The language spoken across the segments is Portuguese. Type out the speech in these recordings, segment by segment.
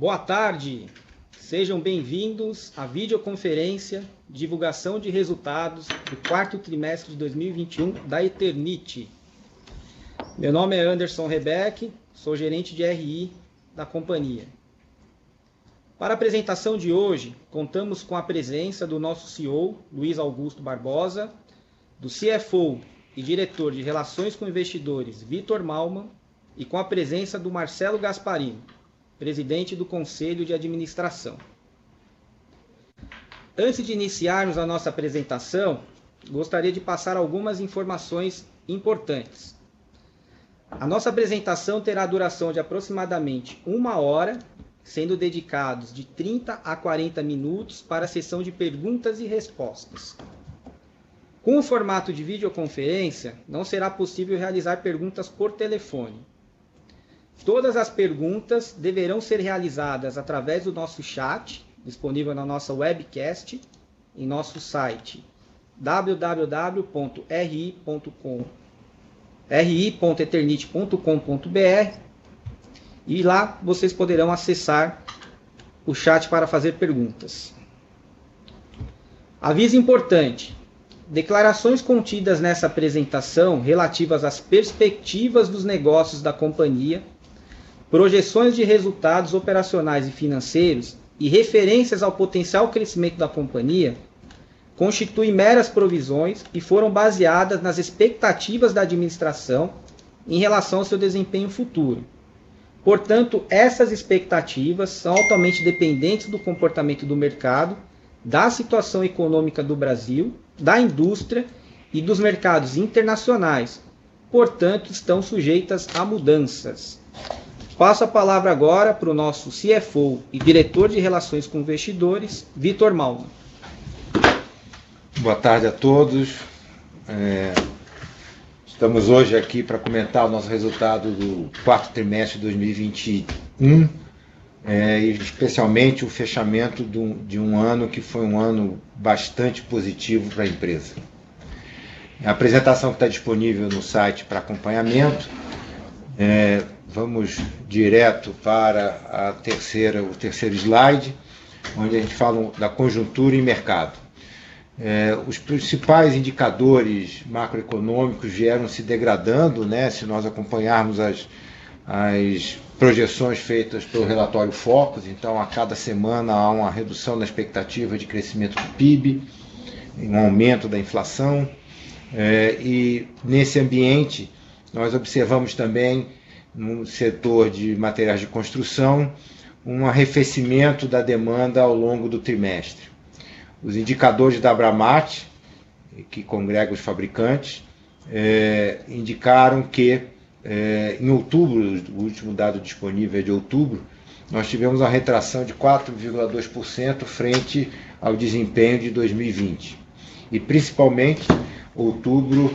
Boa tarde, sejam bem-vindos à videoconferência divulgação de resultados do quarto trimestre de 2021 da Eternit. Meu nome é Anderson Rebeck, sou gerente de RI da companhia. Para a apresentação de hoje, contamos com a presença do nosso CEO, Luiz Augusto Barbosa, do CFO e diretor de Relações com Investidores, Vitor Malman, e com a presença do Marcelo Gasparino, presidente do Conselho de Administração. Antes de iniciarmos a nossa apresentação, gostaria de passar algumas informações importantes. A nossa apresentação terá duração de aproximadamente 1 hora, sendo dedicados de 30 a 40 minutos para a sessão de perguntas e respostas. Com o formato de videoconferência, não será possível realizar perguntas por telefone. Todas as perguntas deverão ser realizadas através do nosso chat, disponível na nossa webcast, em nosso site ri.eternit.com.br, e lá vocês poderão acessar o chat para fazer perguntas. Aviso importante: declarações contidas nessa apresentação relativas às perspectivas dos negócios da companhia, projeções de resultados operacionais e financeiros e referências ao potencial crescimento da companhia constituem meras provisões e foram baseadas nas expectativas da administração em relação ao seu desempenho futuro. Portanto, essas expectativas são altamente dependentes do comportamento do mercado, da situação econômica do Brasil, da indústria e dos mercados internacionais. Portanto, estão sujeitas a mudanças. Passo a palavra agora para o nosso CFO e diretor de Relações com Investidores, Vitor Malman. Boa tarde a todos. Estamos hoje aqui para comentar o nosso resultado do quarto trimestre de 2021, e especialmente o fechamento de um ano que foi um ano bastante positivo para a empresa. A apresentação que está disponível no site para acompanhamento. Vamos direto para o terceiro slide, onde a gente fala da conjuntura e mercado. Os principais indicadores macroeconômicos vieram se degradando, né, se nós acompanharmos as projeções feitas pelo relatório Focus. Então, a cada semana há uma redução da expectativa de crescimento do PIB, um aumento da inflação, e nesse ambiente nós observamos também, no setor de materiais de construção, um arrefecimento da demanda ao longo do trimestre. Os indicadores da Abramat, que congrega os fabricantes, indicaram que em outubro, o último dado disponível é de outubro, nós tivemos uma retração de 4,2% frente ao desempenho de 2020. E principalmente, outubro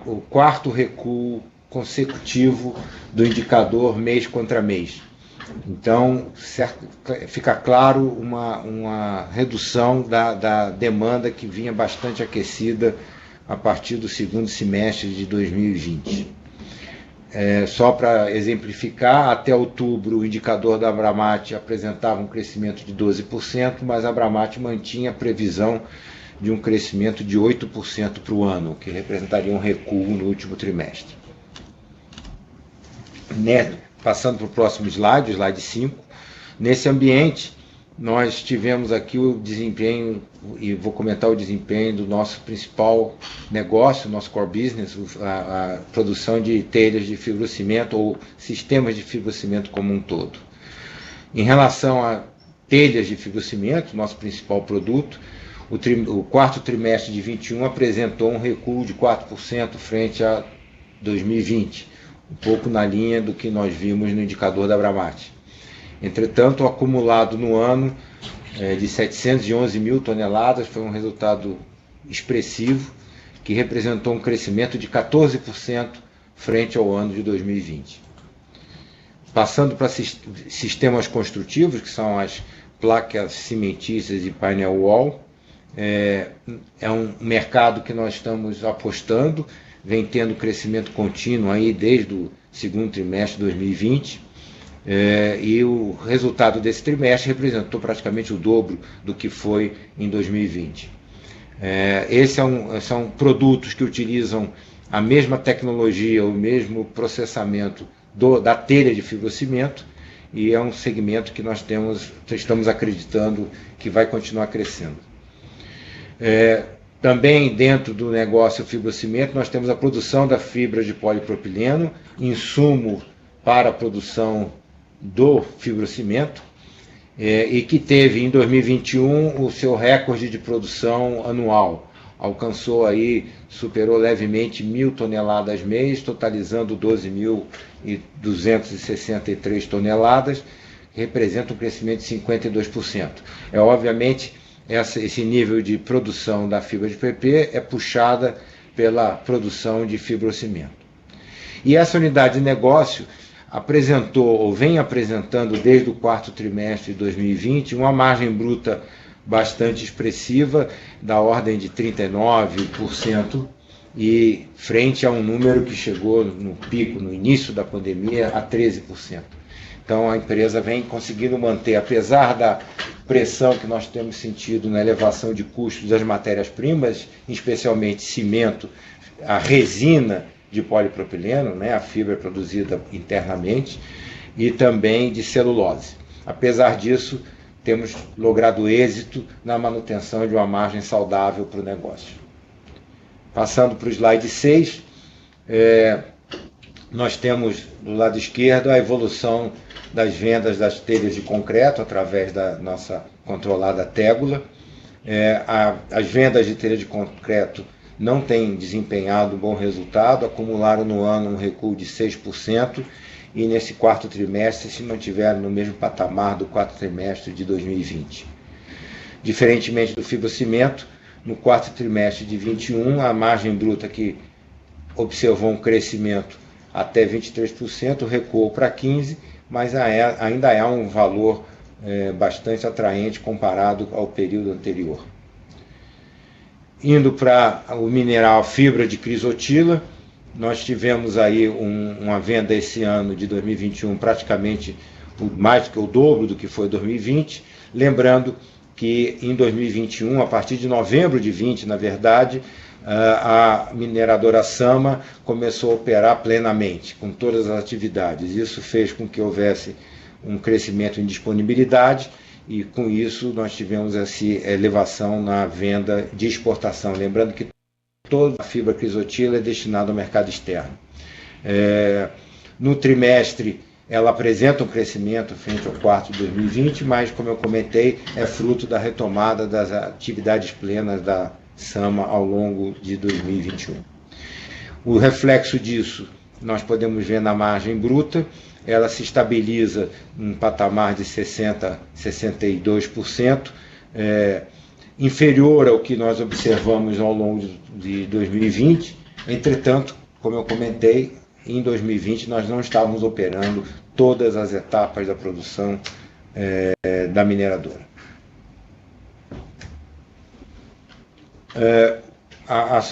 o quarto recuo consecutivo do indicador mês contra mês. Então, fica claro uma redução da demanda que vinha bastante aquecida a partir do segundo semestre de 2020. Só para exemplificar, até outubro o indicador da Abramat apresentava um crescimento de 12%, mas a Abramat mantinha a previsão de um crescimento de 8% para o ano, que representaria um recuo no último trimestre. Passando para o próximo slide, o slide 5. Nesse ambiente, nós tivemos aqui o desempenho, e vou comentar o desempenho do nosso principal negócio, nosso core business, a produção de telhas de fibrocimento ou sistemas de fibrocimento como um todo. Em relação a telhas de fibrocimento, nosso principal produto, o quarto trimestre de 2021 apresentou um recuo de 4% frente a 2020, um pouco na linha do que nós vimos no indicador da Abramat. Entretanto, o acumulado no ano de 711 mil toneladas foi um resultado expressivo, que representou um crescimento de 14% frente ao ano de 2020. Passando para sistemas construtivos, que são as placas cimentícias e painel wall, é um mercado que nós estamos apostando, vem tendo crescimento contínuo aí desde o segundo trimestre de 2020. E o resultado desse trimestre representou praticamente o dobro do que foi em 2020. Esses são produtos que utilizam a mesma tecnologia, o mesmo processamento da telha de fibrocimento, e é um segmento que nós estamos acreditando que vai continuar crescendo. Também dentro do negócio fibrocimento, nós temos a produção da fibra de polipropileno, insumo para a produção do fibrocimento, e que teve em 2021 o seu recorde de produção anual. Superou levemente 1.000 toneladas mês, totalizando 12.263 toneladas, que representa um crescimento de 52%. Obviamente, esse nível de produção da fibra de PP é puxada pela produção de fibrocimento. E essa unidade de negócio apresentou, ou vem apresentando desde o quarto trimestre de 2020, uma margem bruta bastante expressiva, da ordem de 39%, e frente a um número que chegou no pico, no início da pandemia, a 13%. Então a empresa vem conseguindo manter, apesar da pressão que nós temos sentido na elevação de custos das matérias-primas, especialmente cimento, a resina de polipropileno, a fibra produzida internamente, e também de celulose. Apesar disso, temos logrado êxito na manutenção de uma margem saudável para o negócio. Passando para o slide 6, nós temos do lado esquerdo a evolução das vendas das telhas de concreto através da nossa controlada Tegula. As vendas de telha de concreto não têm desempenhado um bom resultado, acumularam no ano um recuo de 6%, e nesse quarto trimestre se mantiveram no mesmo patamar do quarto trimestre de 2020. Diferentemente do fibrocimento, no quarto trimestre de 2021, a margem bruta, que observou um crescimento até 23%, recuou para 15%, mas ainda é um valor bastante atraente comparado ao período anterior. Indo para o mineral fibra de crisotila, nós tivemos aí uma venda esse ano de 2021 praticamente mais do que o dobro do que foi 2020, lembrando que em 2021, a partir de novembro de 2020, na verdade, a mineradora Sama começou a operar plenamente, com todas as atividades. Isso fez com que houvesse um crescimento em disponibilidade, e com isso nós tivemos essa elevação na venda de exportação. Lembrando que toda a fibra crisotila é destinada ao mercado externo. No trimestre, ela apresenta um crescimento frente ao quarto de 2020, mas, como eu comentei, é fruto da retomada das atividades plenas da Sama ao longo de 2021. O reflexo disso nós podemos ver na margem bruta. Ela se estabiliza em um patamar de 62%, inferior ao que nós observamos ao longo de 2020. Entretanto, como eu comentei, em 2020 nós não estávamos operando todas as etapas da produção da mineradora.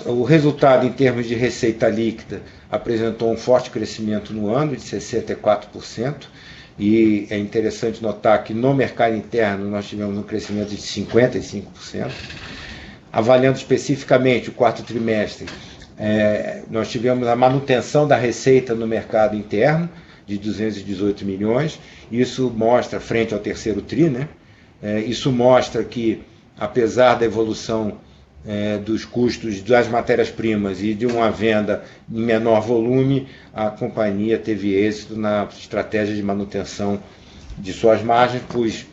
O resultado em termos de receita líquida apresentou um forte crescimento no ano de 64%, e é interessante notar que no mercado interno nós tivemos um crescimento de 55%. Avaliando especificamente o quarto trimestre, nós tivemos a manutenção da receita no mercado interno de 218 milhões, isso mostra, frente ao terceiro TRI, isso mostra que, apesar da evolução dos custos das matérias-primas e de uma venda em menor volume, a companhia teve êxito na estratégia de manutenção de suas margens, pois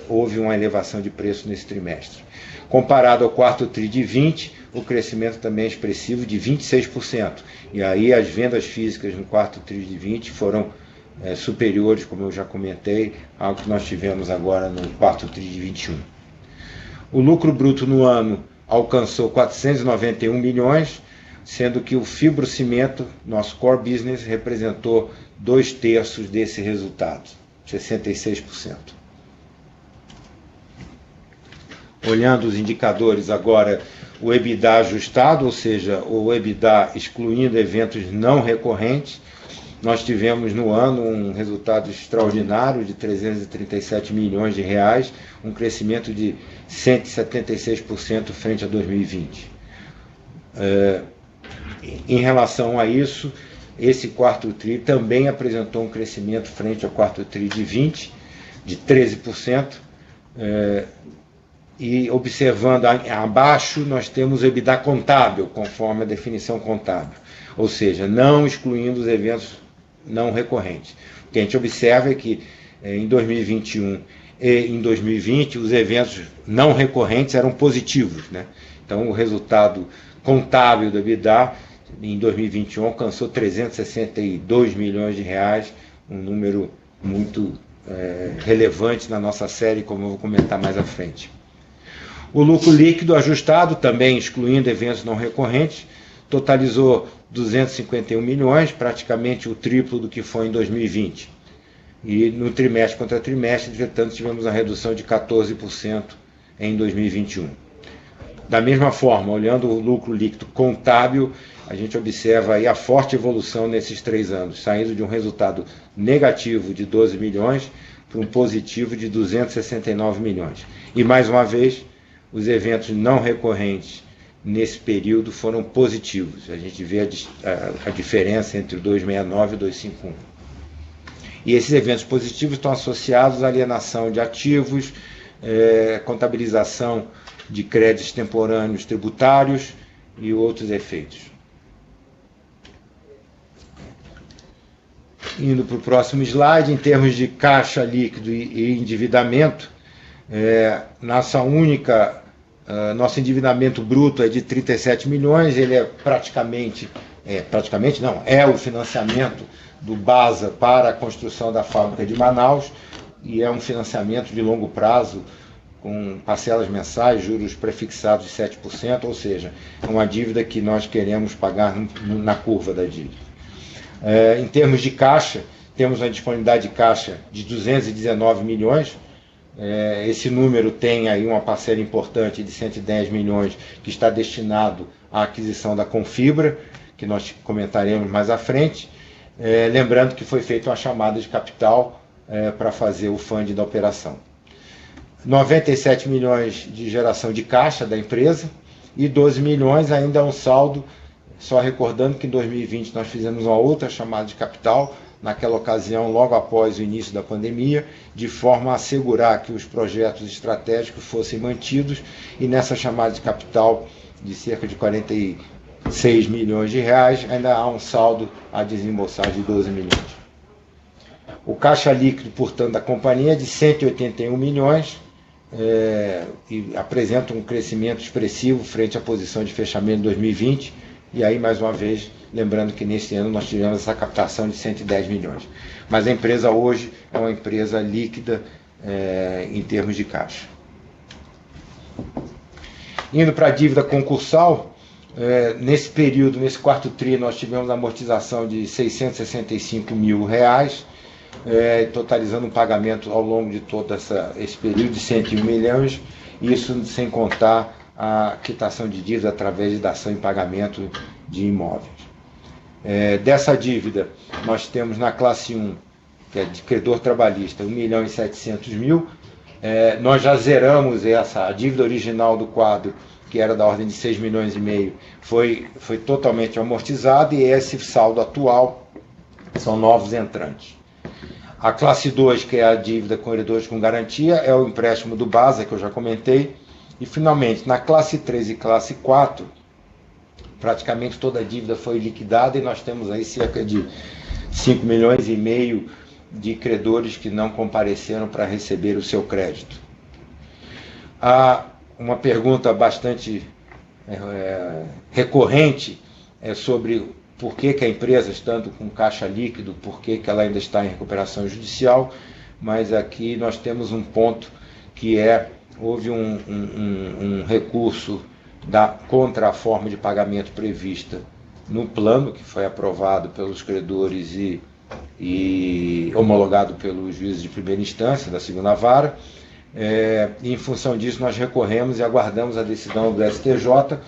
houve uma elevação de preço nesse trimestre. Comparado ao quarto TRI de 20, o crescimento também é expressivo de 26%. E aí as vendas físicas no quarto TRI de 20 foram superiores, como eu já comentei, ao que nós tivemos agora no quarto TRI de 21. O lucro bruto no ano alcançou 491 milhões, sendo que o fibrocimento, nosso core business, representou 2/3 desse resultado, 66%. Olhando os indicadores agora, o EBITDA ajustado, ou seja, o EBITDA excluindo eventos não recorrentes, nós tivemos no ano um resultado extraordinário de 337 milhões de reais, um crescimento de 176% frente a 2020. Em relação a isso, esse quarto TRI também apresentou um crescimento frente ao quarto TRI de 13%, e observando abaixo nós temos o EBITDA contábil, conforme a definição contábil, ou seja, não excluindo os eventos não recorrentes. O que a gente observa é que em 2021 e em 2020 os eventos não recorrentes eram positivos, né? Então o resultado contábil do EBITDA em 2021 alcançou 362 milhões de reais, um número muito relevante na nossa série, como eu vou comentar mais à frente. O lucro líquido ajustado, também excluindo eventos não recorrentes, totalizou 251 milhões, praticamente o triplo do que foi em 2020. E no trimestre contra trimestre, entretanto, tivemos uma redução de 14% em 2021. Da mesma forma, olhando o lucro líquido contábil, a gente observa aí a forte evolução nesses 3 anos, saindo de um resultado negativo de 12 milhões para um positivo de 269 milhões. E mais uma vez, os eventos não recorrentes nesse período foram positivos. A gente vê a diferença entre o 269 e o 251. E esses eventos positivos estão associados à alienação de ativos, contabilização de créditos temporâneos tributários e outros efeitos. Indo para o próximo slide, em termos de caixa líquido e endividamento, nosso endividamento bruto é de 37 milhões, ele é o financiamento do BASA para a construção da fábrica de Manaus, e é um financiamento de longo prazo, com parcelas mensais, juros prefixados de 7%, ou seja, é uma dívida que nós queremos pagar na curva da dívida. Em termos de caixa, temos uma disponibilidade de caixa de 219 milhões, esse número tem aí uma parcela importante de 110 milhões que está destinado à aquisição da Confibra, que nós comentaremos mais à frente, lembrando que foi feita uma chamada de capital para fazer o funding da operação. 97 milhões de geração de caixa da empresa e 12 milhões ainda é um saldo, só recordando que em 2020 nós fizemos uma outra chamada de capital, naquela ocasião logo após o início da pandemia, de forma a assegurar que os projetos estratégicos fossem mantidos, e nessa chamada de capital de cerca de 46 milhões de reais ainda há um saldo a desembolsar de 12 milhões. O caixa líquido, portanto, da companhia é de 181 milhões, e apresenta um crescimento expressivo frente à posição de fechamento de 2020, e aí, mais uma vez, lembrando que nesse ano nós tivemos essa captação de 110 milhões. Mas a empresa hoje é uma empresa líquida em termos de caixa. Indo para a dívida concursal, nesse período, nesse quarto tri, nós tivemos a amortização de 665 mil reais, totalizando um pagamento ao longo de todo esse período de 101 milhões, isso sem contar a quitação de dívida através de dação em pagamento de imóveis. Dessa dívida, nós temos na classe 1, que é de credor trabalhista, 1.700.000. Nós já zeramos a dívida original do quadro, que era da ordem de 6,5 milhões, foi totalmente amortizada, e esse saldo atual são novos entrantes. A classe 2, que é a dívida com credores com garantia, é o empréstimo do BASA, que eu já comentei. E, finalmente, na classe 3 e classe 4, praticamente toda a dívida foi liquidada, e nós temos aí cerca de 5,5 milhões de credores que não compareceram para receber o seu crédito. Há uma pergunta bastante recorrente sobre por que a empresa, estando com caixa líquido, por que ela ainda está em recuperação judicial, mas aqui nós temos um ponto que houve um recurso contra a forma de pagamento prevista no plano, que foi aprovado pelos credores e homologado pelos juízes de primeira instância, da segunda vara. E em função disso nós recorremos e aguardamos a decisão do STJ,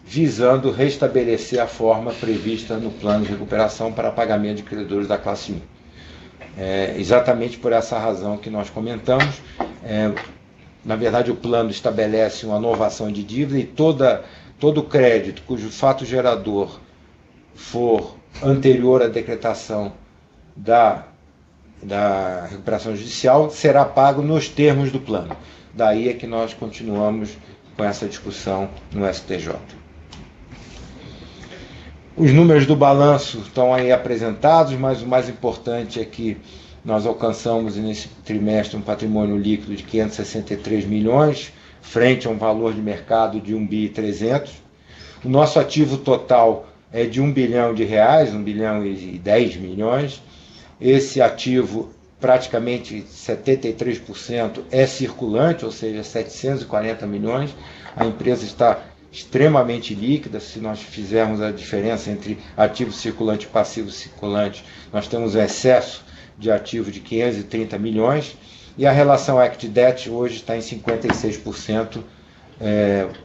visando restabelecer a forma prevista no plano de recuperação para pagamento de credores da classe 1. Exatamente por essa razão que nós comentamos. Na verdade, o plano estabelece uma novação de dívida e todo crédito cujo fato gerador for anterior à decretação da recuperação judicial será pago nos termos do plano. Daí é que nós continuamos com essa discussão no STJ. Os números do balanço estão aí apresentados, mas o mais importante é que nós alcançamos nesse trimestre um patrimônio líquido de 563 milhões, frente a um valor de mercado de 1,3 bi. O nosso ativo total é de R$ 1 bilhão, 1 bilhão e 10 milhões. Esse ativo, praticamente 73% é circulante, ou seja, 740 milhões. A empresa está extremamente líquida. Se nós fizermos a diferença entre ativo circulante e passivo circulante, nós temos um excesso de ativo de 530 milhões, e a relação equity-debt hoje está em 56%,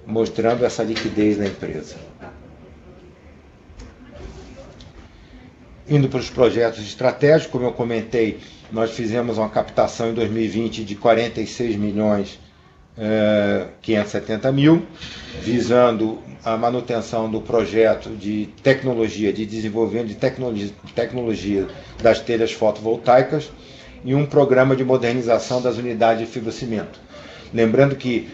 mostrando essa liquidez da empresa. Indo para os projetos estratégicos, como eu comentei, nós fizemos uma captação em 2020 de 46 milhões 570 mil, visando a manutenção do projeto de tecnologia, de desenvolvimento de tecnologia das telhas fotovoltaicas e um programa de modernização das unidades de fibrocimento. Lembrando que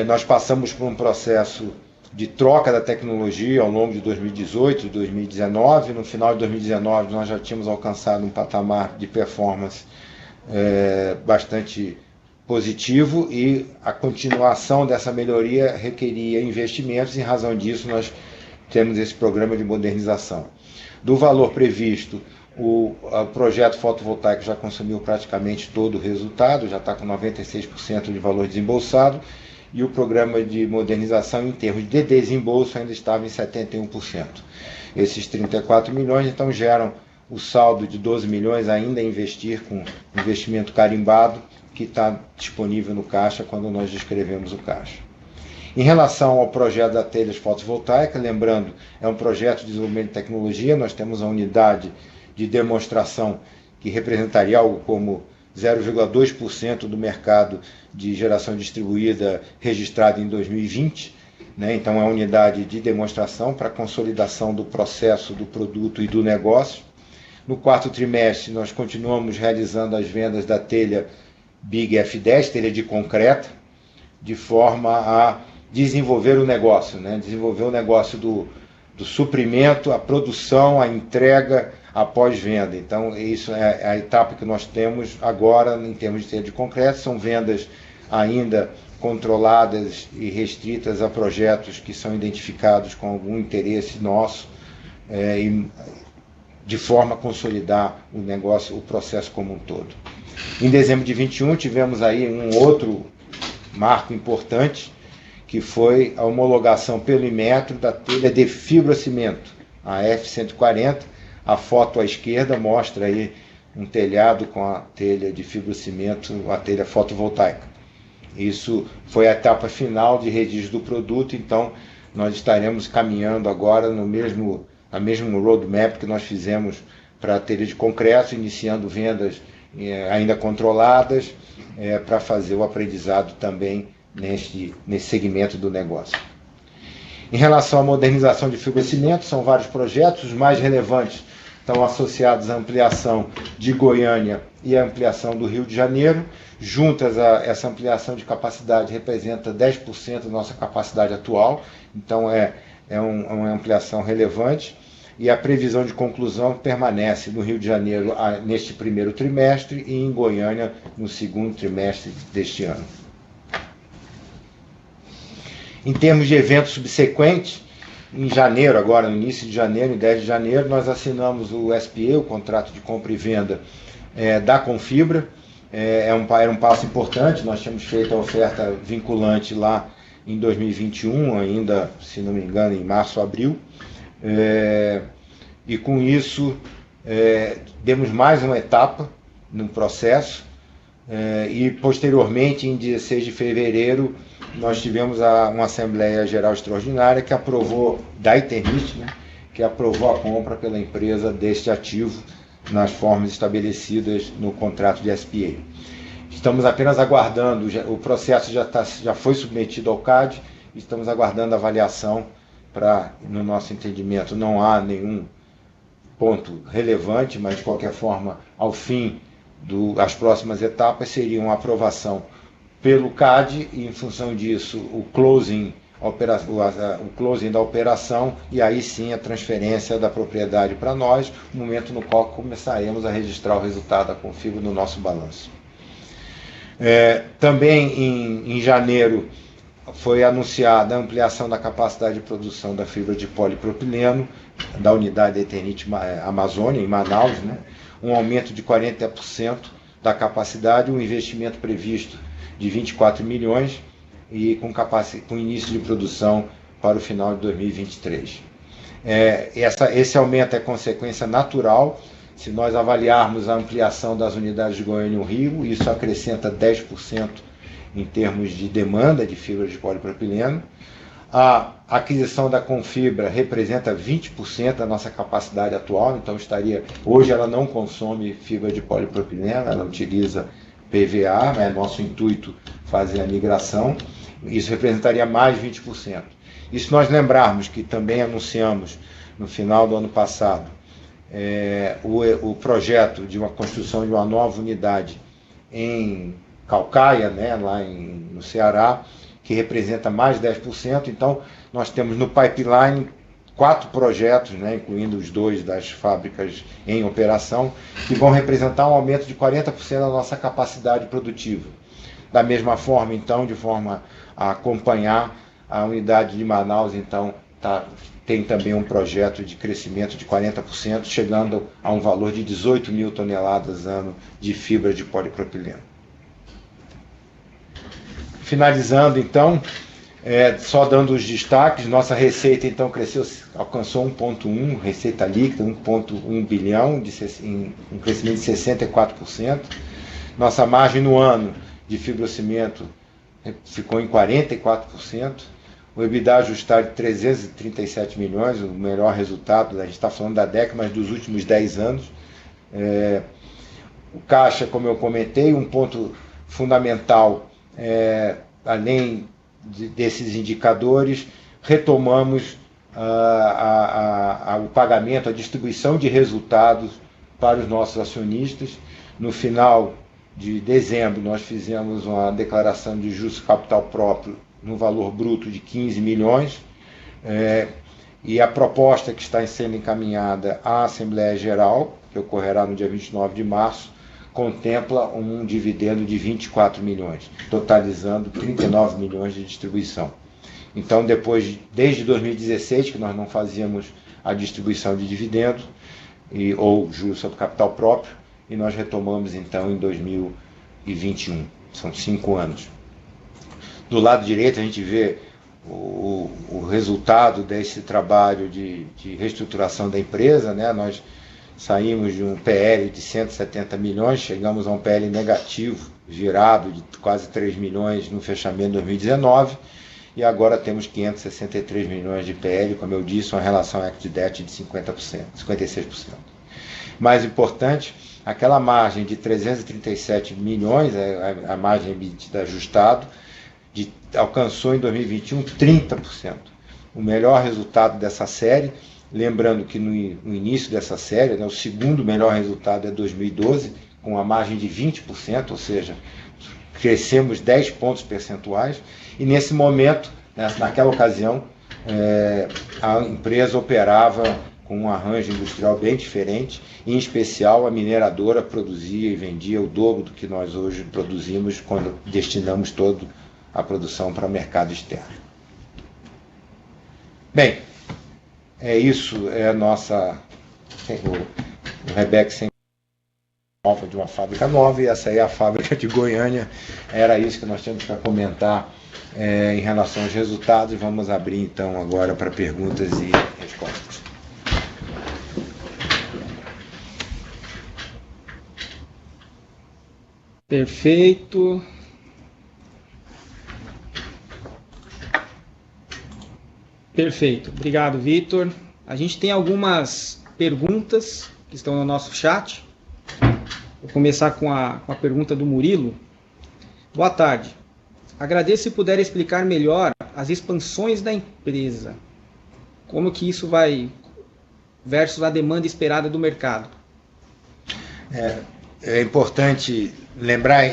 nós passamos por um processo de troca da tecnologia ao longo de 2018 e 2019. No final de 2019 nós já tínhamos alcançado um patamar de performance bastante positivo, e a continuação dessa melhoria requeria investimentos. Em razão disso, nós temos esse programa de modernização. Do valor previsto, o projeto fotovoltaico já consumiu praticamente todo o resultado, já está com 96% de valor desembolsado, e o programa de modernização, em termos de desembolso, ainda estava em 71%. Esses 34 milhões, então, geram o saldo de 12 milhões ainda a investir, com investimento carimbado, que está disponível no caixa quando nós descrevemos o caixa. Em relação ao projeto da telhas fotovoltaica, lembrando, é um projeto de desenvolvimento de tecnologia. Nós temos a unidade de demonstração que representaria algo como 0,2% do mercado de geração distribuída registrado em 2020. Então é uma unidade de demonstração para consolidação do processo, do produto e do negócio. No quarto trimestre, nós continuamos realizando as vendas da telha Big F10, telha de concreto, de forma a desenvolver o negócio, desenvolver o negócio do suprimento, a produção, a entrega, a pós-venda. Então, isso é a etapa que nós temos agora em termos de telha de concreto. São vendas ainda controladas e restritas a projetos que são identificados com algum interesse nosso, de forma a consolidar o negócio, o processo como um todo. Em dezembro de 2021 tivemos aí um outro marco importante, que foi a homologação pelo Inmetro da telha de fibrocimento, a F140. A foto à esquerda mostra aí um telhado com a telha de fibrocimento, a telha fotovoltaica. Isso foi a etapa final de registro do produto, então nós estaremos caminhando agora no mesmo roadmap que nós fizemos para a telha de concreto, iniciando vendas ainda controladas, para fazer o aprendizado também nesse segmento do negócio. Em relação à modernização de fibrocimento, são vários projetos. Os mais relevantes estão associados à ampliação de Goiânia e à ampliação do Rio de Janeiro. Juntas, essa ampliação de capacidade representa 10% da nossa capacidade atual, então é uma ampliação relevante. E a previsão de conclusão permanece no Rio de Janeiro neste primeiro trimestre e em Goiânia no segundo trimestre deste ano. Em termos de eventos subsequentes, em janeiro, agora no início de janeiro, em 10 de janeiro, nós assinamos o SPA, o contrato de compra e venda da Confibra. Era um passo importante. Nós tínhamos feito a oferta vinculante lá em 2021, ainda, se não me engano, em março, abril. E com isso demos mais uma etapa no processo, e posteriormente, em 16 de fevereiro, nós tivemos uma Assembleia Geral Extraordinária que aprovou, da Eternit, né, que aprovou a compra pela empresa deste ativo nas formas estabelecidas no contrato de SPA. Estamos apenas aguardando, o processo já foi submetido ao CAD, estamos aguardando a avaliação para, no nosso entendimento, não há nenhum ponto relevante, mas de qualquer forma, ao fim as próximas etapas seriam a aprovação pelo CAD e, em função disso, o closing da operação e aí sim a transferência da propriedade para nós, no momento no qual começaremos a registrar o resultado da Confibra no nosso balanço. Também em janeiro foi anunciada a ampliação da capacidade de produção da fibra de polipropileno da unidade da Eternit Amazônia, em Manaus, né? Um aumento de 40% da capacidade, um investimento previsto de 24 milhões e com início de produção para o final de 2023. Esse aumento é consequência natural. Se nós avaliarmos a ampliação das unidades de Goiânia e Rio, isso acrescenta 10% em termos de demanda de fibra de polipropileno. A aquisição da Confibra representa 20% da nossa capacidade atual, então hoje ela não consome fibra de polipropileno, ela utiliza PVA, é nosso intuito fazer a migração, isso representaria mais 20%. E se nós lembrarmos que também anunciamos no final do ano passado o projeto de uma construção de uma nova unidade em Caucaia, né, lá no Ceará, que representa mais 10%. Então, nós temos no pipeline 4 projetos, né, incluindo os 2 das fábricas em operação, que vão representar um aumento de 40% da nossa capacidade produtiva. Da mesma forma, então, de forma a acompanhar a unidade de Manaus, então, tem também um projeto de crescimento de 40%, chegando a um valor de 18 mil toneladas ano de fibra de polipropileno. Finalizando, então, só dando os destaques, nossa receita, então, alcançou 1,1, receita líquida, 1,1 bilhão, um crescimento de 64%. Nossa margem no ano de fibrocimento ficou em 44%. O EBITDA ajustado de 337 milhões, o melhor resultado, a gente está falando da década, mas dos últimos 10 anos. O caixa, como eu comentei, um ponto fundamental, além desses indicadores, retomamos o pagamento, a distribuição de resultados para os nossos acionistas. No final de dezembro, nós fizemos uma declaração de juros capital próprio no valor bruto de 15 milhões, e a proposta que está sendo encaminhada à Assembleia Geral, que ocorrerá no dia 29 de março, contempla um dividendo de 24 milhões, totalizando 39 milhões de distribuição. Então, desde 2016, que nós não fazíamos a distribuição de dividendos ou juros sobre capital próprio, e nós retomamos, então, em 2021. São 5 anos. Do lado direito, a gente vê o resultado desse trabalho de reestruturação da empresa, né? Nós saímos de um PL de 170 milhões, chegamos a um PL negativo, virado de quase 3 milhões no fechamento de 2019, e agora temos 563 milhões de PL, como eu disse, uma relação equity debt de 50%, 56%. Mais importante, aquela margem de 337 milhões, a margem EBITDA ajustado, alcançou em 2021 30%. O melhor resultado dessa série, lembrando que no início dessa série, né, o segundo melhor resultado é 2012, com a margem de 20%, ou seja, crescemos 10 pontos percentuais, e nesse momento, naquela ocasião, a empresa operava com um arranjo industrial bem diferente, em especial a mineradora produzia e vendia o dobro do que nós hoje produzimos quando destinamos toda a produção para o mercado externo. Bem, isso, a nossa... O Rebec sem nova de uma fábrica nova, e essa aí é a fábrica de Goiânia. Era isso que nós tínhamos para comentar em relação aos resultados. Vamos abrir então agora para perguntas e respostas. Perfeito. Perfeito. Obrigado, Vitor. A gente tem algumas perguntas que estão no nosso chat. Vou começar com a pergunta do Murilo. Boa tarde. Agradeço se puder explicar melhor as expansões da empresa. Como que isso vai versus a demanda esperada do mercado? É importante lembrar,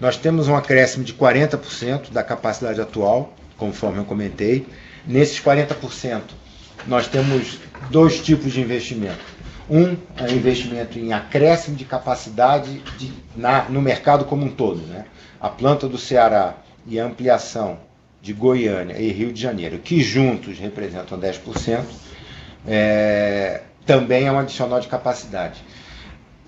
nós temos um acréscimo de 40% da capacidade atual, conforme eu comentei. Nesses 40%, nós temos dois tipos de investimento. Um é investimento em acréscimo de capacidade no mercado como um todo, né? A planta do Ceará e a ampliação de Goiânia e Rio de Janeiro, que juntos representam 10%, também é um adicional de capacidade.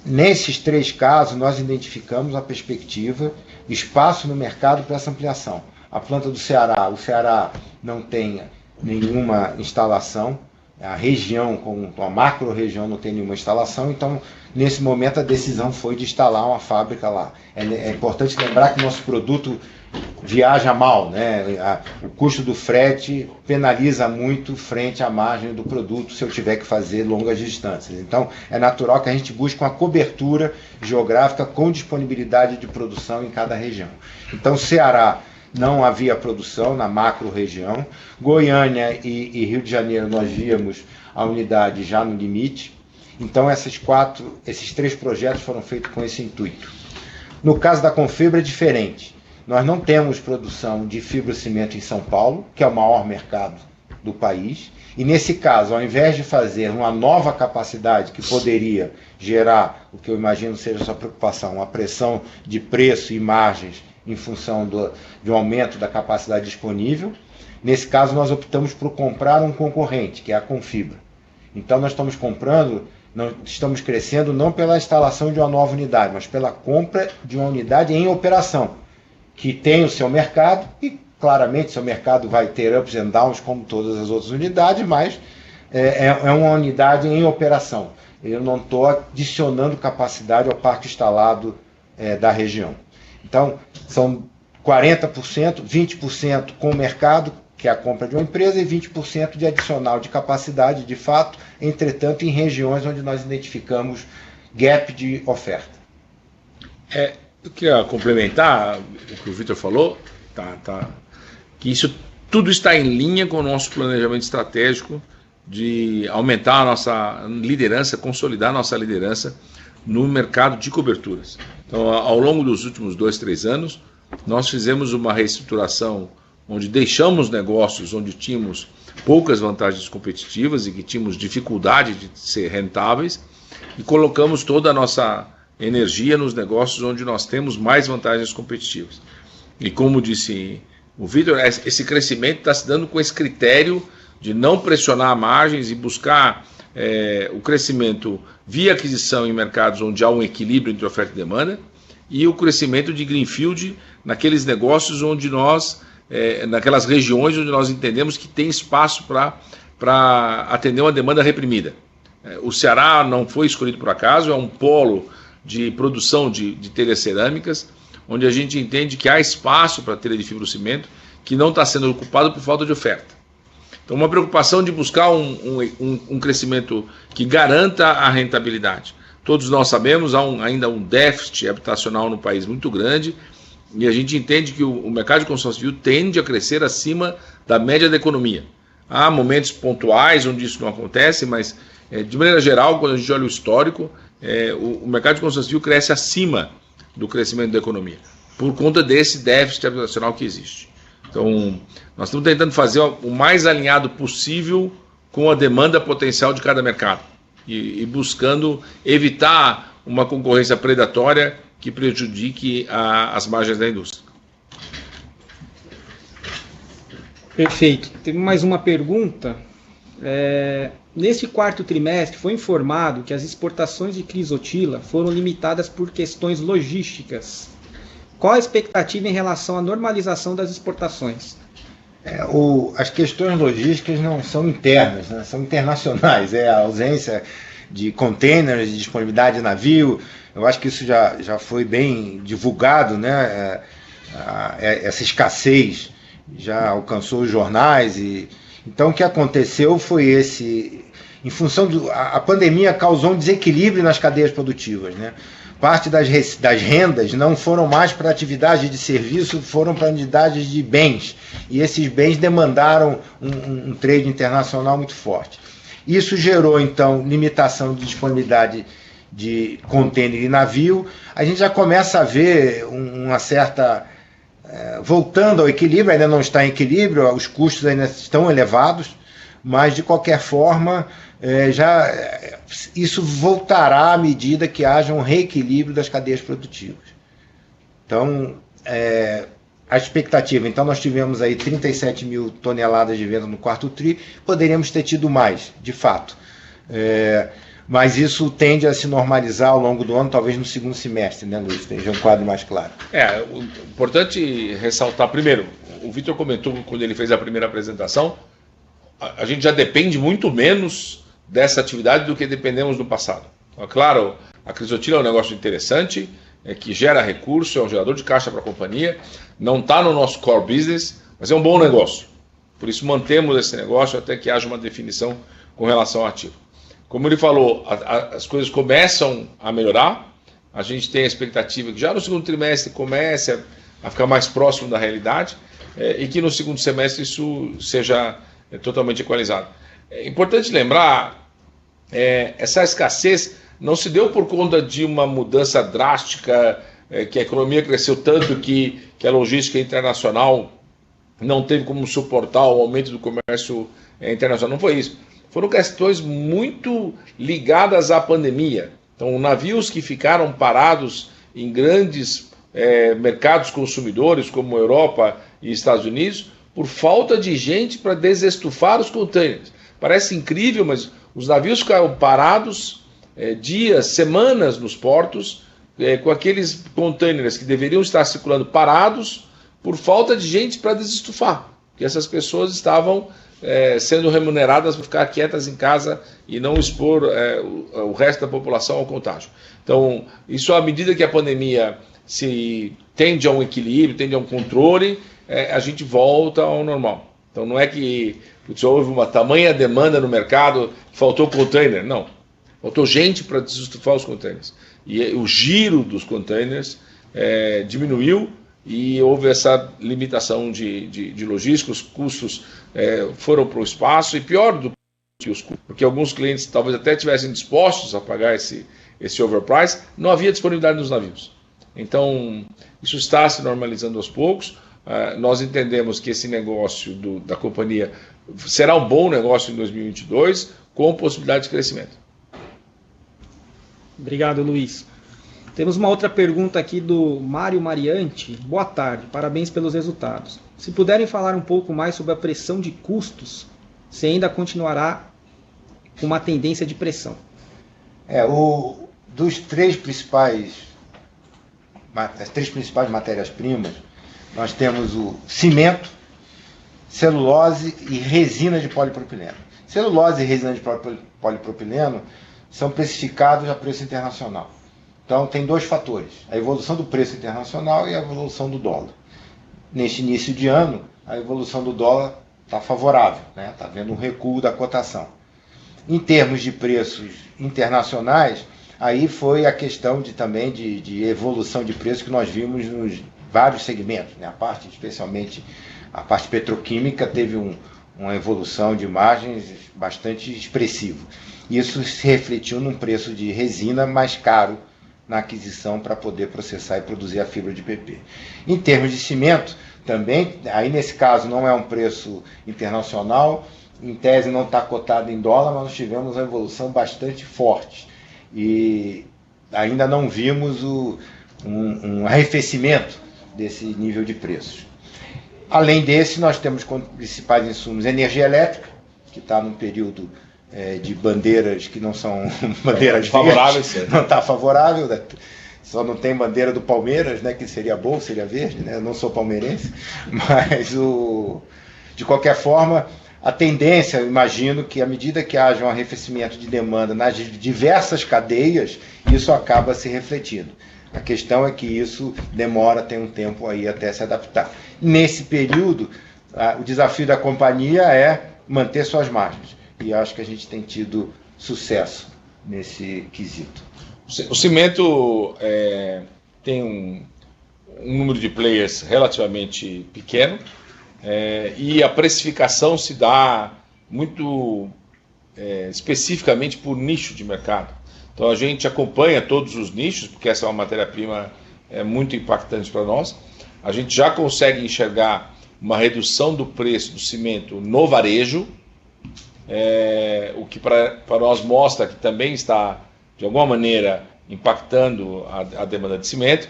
Nesses três casos, nós identificamos a perspectiva, espaço no mercado para essa ampliação. A planta do Ceará, o Ceará não tem nenhuma instalação, a região, a macro-região não tem nenhuma instalação, então, nesse momento, a decisão foi de instalar uma fábrica lá. É importante lembrar que nosso produto viaja mal, né? O custo do frete penaliza muito frente à margem do produto se eu tiver que fazer longas distâncias. Então, é natural que a gente busque uma cobertura geográfica com disponibilidade de produção em cada região. Então, Ceará não havia produção na macro-região. Goiânia e Rio de Janeiro nós víamos a unidade já no limite. Então, esses três projetos foram feitos com esse intuito. No caso da Confibra é diferente. Nós não temos produção de fibrocimento em São Paulo, que é o maior mercado do país, e nesse caso, ao invés de fazer uma nova capacidade que poderia gerar, o que eu imagino seja a sua preocupação, uma pressão de preço e margens em função de um aumento da capacidade disponível, nesse caso nós optamos por comprar um concorrente, que é a Confibra. Então nós estamos crescendo não pela instalação de uma nova unidade, mas pela compra de uma unidade em operação, que tem o seu mercado, e claramente seu mercado vai ter ups and downs como todas as outras unidades, mas é uma unidade em operação. Eu não estou adicionando capacidade ao parque instalado da região. Então, são 40%, 20% com o mercado, que é a compra de uma empresa, e 20% de adicional de capacidade, de fato, entretanto, em regiões onde nós identificamos gap de oferta. Eu queria complementar o que o Vitor falou, que isso tudo está em linha com o nosso planejamento estratégico de aumentar a nossa liderança, consolidar a nossa liderança no mercado de coberturas. Então, ao longo dos últimos 2, 3 anos, nós fizemos uma reestruturação onde deixamos negócios onde tínhamos poucas vantagens competitivas e que tínhamos dificuldade de ser rentáveis, e colocamos toda a nossa energia nos negócios onde nós temos mais vantagens competitivas. E como disse o Vitor, esse crescimento está se dando com esse critério de não pressionar margens e buscar o crescimento via aquisição em mercados onde há um equilíbrio entre oferta e demanda, e o crescimento de greenfield naqueles negócios onde nós, naquelas regiões onde nós entendemos que tem espaço para atender uma demanda reprimida. O Ceará não foi escolhido por acaso, é um polo de produção de telhas cerâmicas, onde a gente entende que há espaço para telha de fibrocimento que não está sendo ocupado por falta de oferta. Então, uma preocupação de buscar um crescimento que garanta a rentabilidade. Todos nós sabemos, há ainda um déficit habitacional no país muito grande, e a gente entende que o mercado de construção civil tende a crescer acima da média da economia. Há momentos pontuais onde isso não acontece, mas, de maneira geral, quando a gente olha o histórico, o mercado de construção civil cresce acima do crescimento da economia, por conta desse déficit habitacional que existe. Então, nós estamos tentando fazer o mais alinhado possível com a demanda potencial de cada mercado e buscando evitar uma concorrência predatória que prejudique as margens da indústria. Perfeito. Teve mais uma pergunta. Nesse quarto trimestre, foi informado que as exportações de crisotila foram limitadas por questões logísticas. Qual a expectativa em relação à normalização das exportações? As questões logísticas não são internas, né? São internacionais. A ausência de containers, de disponibilidade de navio. Eu acho que isso já foi bem divulgado, né? Essa escassez já alcançou os jornais Então o que aconteceu foi em função a pandemia causou um desequilíbrio nas cadeias produtivas, né? Parte das rendas não foram mais para atividades de serviço, foram para atividades de bens. E esses bens demandaram um trade internacional muito forte. Isso gerou, então, limitação de disponibilidade de contêiner e navio. A gente já começa a ver uma certa... voltando ao equilíbrio, ainda não está em equilíbrio, os custos ainda estão elevados, mas, de qualquer forma... isso voltará à medida que haja um reequilíbrio das cadeias produtivas. Então, a expectativa, então nós tivemos aí 37 mil toneladas de venda no quarto tri, poderíamos ter tido mais, de fato. Mas isso tende a se normalizar ao longo do ano, talvez no segundo semestre, né, Luiz? Tem um quadro mais claro. O importante ressaltar, primeiro, o Vitor comentou quando ele fez a primeira apresentação, a gente já depende muito menos dessa atividade do que dependemos no passado. Então, claro, a Crisotila é um negócio interessante, que gera recurso, é um gerador de caixa para a companhia, não está no nosso core business, mas é um bom negócio. Por isso mantemos esse negócio até que haja uma definição com relação ao ativo. Como ele falou, as coisas começam a melhorar, a gente tem a expectativa que já no segundo trimestre comece a ficar mais próximo da realidade e que no segundo semestre isso seja totalmente equalizado. É importante lembrar, essa escassez não se deu por conta de uma mudança drástica, que a economia cresceu tanto que a logística internacional não teve como suportar o aumento do comércio internacional. Não foi isso. Foram questões muito ligadas à pandemia. Então, navios que ficaram parados em grandes mercados consumidores, como Europa e Estados Unidos, por falta de gente para desestufar os contêineres. Parece incrível, mas os navios ficaram parados dias, semanas nos portos, com aqueles contêineres que deveriam estar circulando parados por falta de gente para desestufar. Porque essas pessoas estavam sendo remuneradas para ficar quietas em casa e não expor o resto da população ao contágio. Então, isso à medida que a pandemia se tende a um equilíbrio, tende a um controle, a gente volta ao normal. Então não é que houve uma tamanha demanda no mercado, faltou container, não. Faltou gente para desestufar os containers. E o giro dos containers diminuiu e houve essa limitação de logística, os custos foram para o espaço, e pior do que os custos, porque alguns clientes talvez até estivessem dispostos a pagar esse overprice, não havia disponibilidade nos navios. Então isso está se normalizando aos poucos. Nós entendemos que esse negócio da companhia será um bom negócio em 2022, com possibilidade de crescimento. Obrigado, Luiz. Temos uma outra pergunta aqui do Mário Mariante. Boa tarde, parabéns pelos resultados. Se puderem falar um pouco mais sobre a pressão de custos, se ainda continuará com uma tendência de pressão. Dos três principais matérias-primas, nós temos o cimento, celulose e resina de polipropileno. Celulose e resina de polipropileno são precificados a preço internacional. Então tem dois fatores, a evolução do preço internacional e a evolução do dólar. Neste início de ano, a evolução do dólar está favorável, né? Está havendo um recuo da cotação. Em termos de preços internacionais, aí foi a questão também de evolução de preço que nós vimos nos vários segmentos, né? Especialmente a parte petroquímica teve uma evolução de margens bastante expressiva. Isso se refletiu num preço de resina mais caro na aquisição para poder processar e produzir a fibra de PP. Em termos de cimento, também, aí nesse caso não é um preço internacional, em tese não está cotado em dólar, mas nós tivemos uma evolução bastante forte. E ainda não vimos um arrefecimento desse nível de preços. Além desse, nós temos como principais insumos energia elétrica, que está num período de bandeiras que não são bandeiras favoráveis, não está favorável, né? Só não tem bandeira do Palmeiras, né, que seria bom, seria verde, né? Eu não sou palmeirense, mas de qualquer forma, a tendência, eu imagino que à medida que haja um arrefecimento de demanda nas diversas cadeias, isso acaba se refletindo. A questão é que isso demora, tem um tempo aí até se adaptar. Nesse período, o desafio da companhia é manter suas margens. E acho que a gente tem tido sucesso nesse quesito. O cimento tem um número de players relativamente pequeno, e a precificação se dá muito especificamente por nicho de mercado. Então a gente acompanha todos os nichos, porque essa é uma matéria-prima muito impactante para nós. A gente já consegue enxergar uma redução do preço do cimento no varejo, o que para nós mostra que também está, de alguma maneira, impactando a demanda de cimento.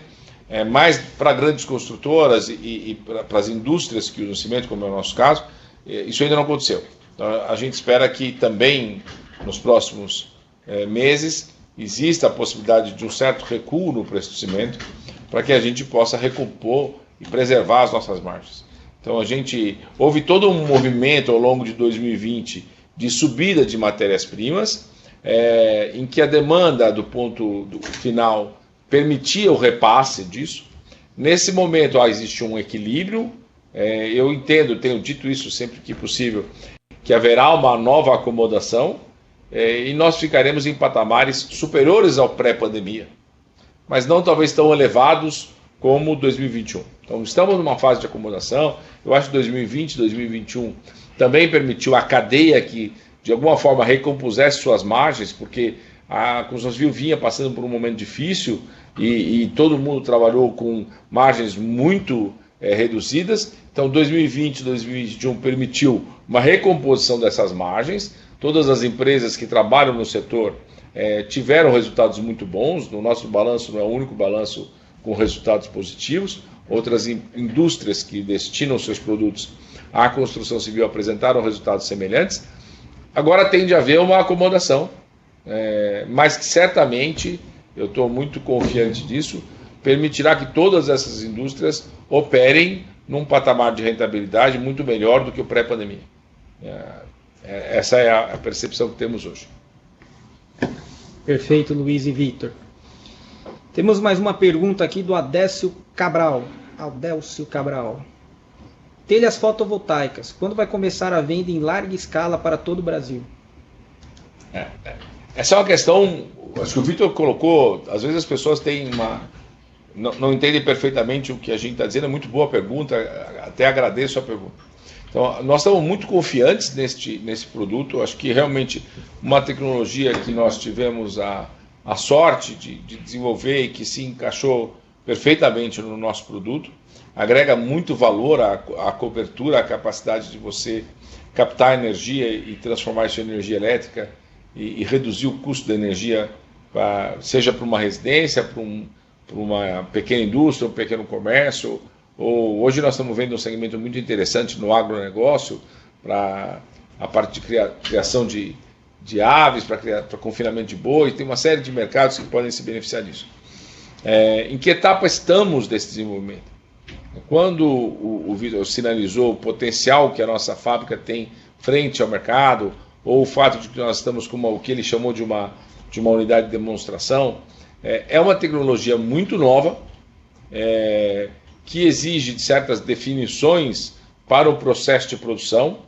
Mas para grandes construtoras e para as indústrias que usam cimento, como é o nosso caso, isso ainda não aconteceu. Então, a gente espera que também nos próximos meses exista a possibilidade de um certo recuo no preço do cimento, para que a gente possa recompor e preservar as nossas margens. Então houve todo um movimento ao longo de 2020 de subida de matérias-primas, em que a demanda do ponto final permitia o repasse disso. Nesse momento existe um equilíbrio. Eu entendo, tenho dito isso sempre que possível, que haverá uma nova acomodação, e nós ficaremos em patamares superiores ao pré-pandemia, mas não talvez tão elevados como 2021. Então estamos numa fase de acomodação. Eu acho que 2020, 2021 também permitiu a cadeia que de alguma forma recompusesse suas margens, porque a construção civil vinha passando por um momento difícil e todo mundo trabalhou com margens muito reduzidas. Então 2020, 2021 permitiu uma recomposição dessas margens. Todas as empresas que trabalham no setor tiveram resultados muito bons. No nosso balanço não é o único balanço com resultados positivos. Outras indústrias que destinam seus produtos à construção civil apresentaram resultados semelhantes. Agora tende a haver uma acomodação, mas que certamente, eu estou muito confiante disso, permitirá que todas essas indústrias operem num patamar de rentabilidade muito melhor do que o pré-pandemia. Essa é a percepção que temos hoje. Perfeito, Luiz e Vitor. Temos mais uma pergunta aqui do Adélcio Cabral. Telhas fotovoltaicas, quando vai começar a venda em larga escala para todo o Brasil? Essa é uma questão, acho que o Vitor colocou, às vezes as pessoas têm não entendem perfeitamente o que a gente está dizendo. É muito boa a pergunta, até agradeço a pergunta. Então, nós estamos muito confiantes nesse produto. Acho que realmente uma tecnologia que nós tivemos a sorte de desenvolver e que se encaixou perfeitamente no nosso produto, agrega muito valor à cobertura, à capacidade de você captar energia e transformar isso em energia elétrica e reduzir o custo da energia, seja para uma residência, para uma pequena indústria, um pequeno comércio. Hoje nós estamos vendo um segmento muito interessante no agronegócio, para a parte de criação de aves, para confinamento de boi. Tem uma série de mercados que podem se beneficiar disso. Em que etapa estamos desse desenvolvimento? Quando o Vitor sinalizou o potencial que a nossa fábrica tem frente ao mercado, ou o fato de que nós estamos com o que ele chamou de uma unidade de demonstração, é uma tecnologia muito nova, que exige de certas definições para o processo de produção,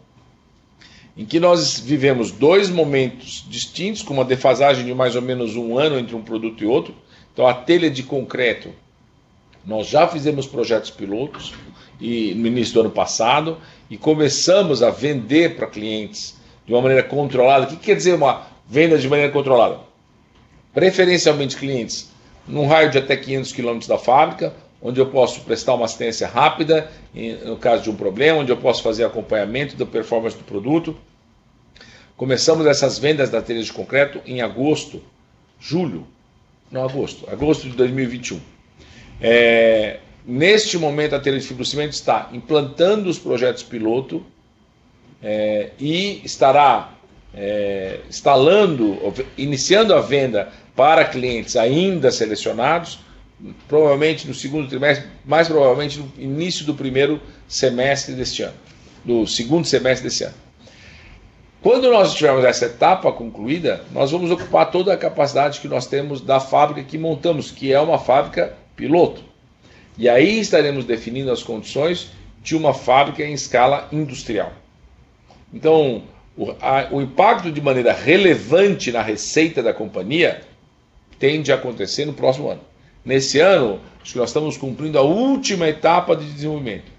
em que nós vivemos dois momentos distintos, com uma defasagem de mais ou menos 1 ano entre um produto e outro. Então, a telha de concreto, nós já fizemos projetos pilotos no início do ano passado e começamos a vender para clientes de uma maneira controlada. O que quer dizer uma venda de maneira controlada? Preferencialmente clientes num raio de até 500 km da fábrica, onde eu posso prestar uma assistência rápida no caso de um problema, onde eu posso fazer acompanhamento da performance do produto. Começamos essas vendas da telha de concreto em agosto de 2021. Neste momento, a telha de fibrocimento está implantando os projetos piloto e estará iniciando a venda para clientes ainda selecionados, provavelmente no segundo trimestre, mais provavelmente no início do primeiro semestre deste ano, do segundo semestre desse ano. Quando nós tivermos essa etapa concluída, nós vamos ocupar toda a capacidade que nós temos da fábrica que montamos, que é uma fábrica piloto. E aí estaremos definindo as condições de uma fábrica em escala industrial. Então, o impacto de maneira relevante na receita da companhia tende a acontecer no próximo ano. Nesse ano, acho que nós estamos cumprindo a última etapa de desenvolvimento.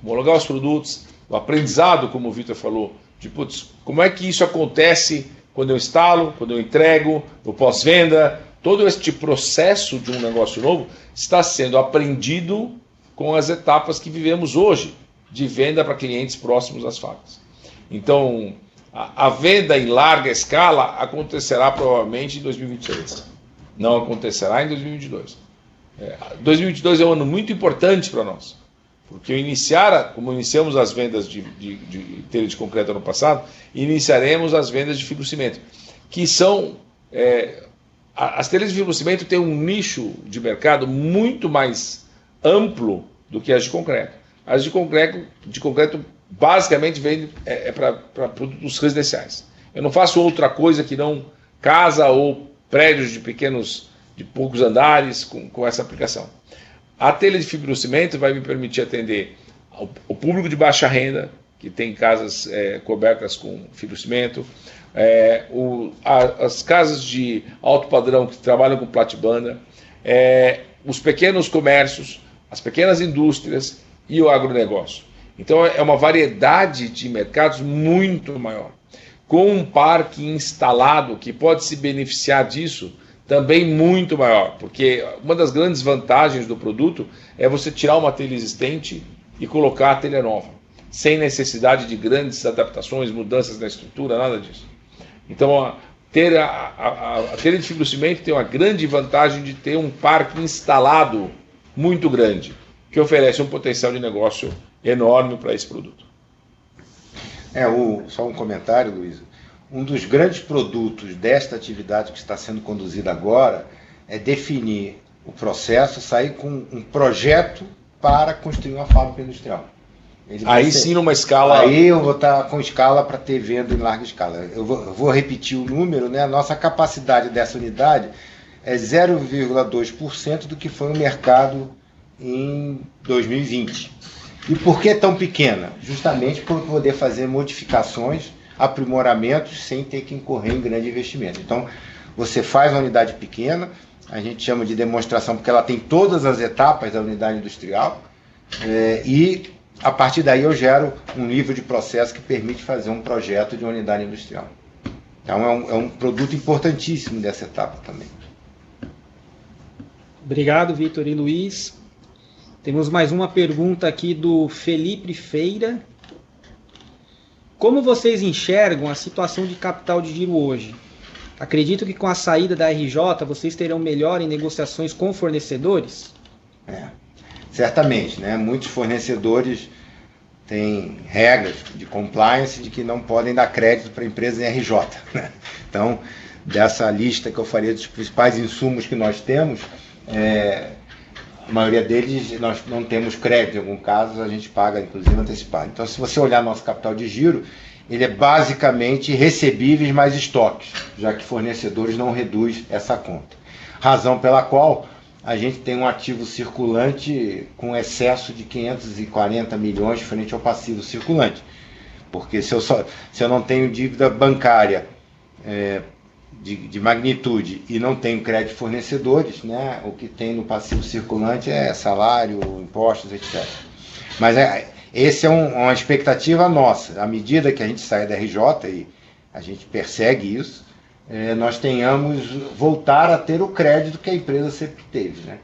Homologar os produtos, o aprendizado, como o Vitor falou, de como é que isso acontece quando eu instalo, quando eu entrego, no pós-venda. Todo este processo de um negócio novo está sendo aprendido com as etapas que vivemos hoje, de venda para clientes próximos às fábricas. Então, a venda em larga escala acontecerá provavelmente em 2023. Não acontecerá em 2022. 2022 é um ano muito importante para nós, porque como iniciamos as vendas de telha de concreto ano passado, iniciaremos as vendas de fibrocimento, que são... as telhas de fibrocimento têm um nicho de mercado muito mais amplo do que as de concreto. As de concreto basicamente vendem para produtos residenciais. Eu não faço outra coisa que não casa ou prédios de poucos andares com essa aplicação. A telha de fibrocimento vai me permitir atender o público de baixa renda, que tem casas cobertas com fibrocimento, as casas de alto padrão que trabalham com platibanda, os pequenos comércios, as pequenas indústrias e o agronegócio. Então é uma variedade de mercados muito maior, com um parque instalado que pode se beneficiar disso também muito maior, porque uma das grandes vantagens do produto é você tirar uma telha existente e colocar a telha nova, sem necessidade de grandes adaptações, mudanças na estrutura, nada disso. Então a telha de fibrocimento tem uma grande vantagem de ter um parque instalado muito grande, que oferece um potencial de negócio enorme para esse produto. Só um comentário, Luiz. Um dos grandes produtos desta atividade que está sendo conduzida agora é definir o processo, sair com um projeto para construir uma fábrica industrial. Sim, numa escala... Aí eu vou estar com escala para ter venda em larga escala. Eu vou repetir o número, né? A nossa capacidade dessa unidade é 0,2% do que foi o mercado em 2020. E por que tão pequena? Justamente por poder fazer modificações, aprimoramentos, sem ter que incorrer em grande investimento. Então, você faz uma unidade pequena, a gente chama de demonstração porque ela tem todas as etapas da unidade industrial, e a partir daí eu gero um nível de processo que permite fazer um projeto de uma unidade industrial. Então é um produto importantíssimo dessa etapa também. Obrigado, Vitor e Luiz. Temos mais uma pergunta aqui do Felipe Feira. Como vocês enxergam a situação de capital de giro hoje? Acredito que com a saída da RJ vocês terão melhor em negociações com fornecedores? Certamente, né? Muitos fornecedores têm regras de compliance de que não podem dar crédito para empresas em RJ. Né? Então, dessa lista que eu faria dos principais insumos que nós temos, a maioria deles nós não temos crédito, em algum caso a gente paga inclusive antecipado. Então, se você olhar nosso capital de giro, ele é basicamente recebíveis mais estoques, já que fornecedores não reduz essa conta. Razão pela qual a gente tem um ativo circulante com excesso de 540 milhões frente ao passivo circulante. Porque se eu não tenho dívida bancária de magnitude e não tenho crédito de fornecedores, né, o que tem no passivo circulante é salário, impostos, etc. Mas essa é uma expectativa nossa. À medida que a gente sai da RJ, e a gente persegue isso, nós tenhamos voltar a ter o crédito que a empresa sempre teve. Né?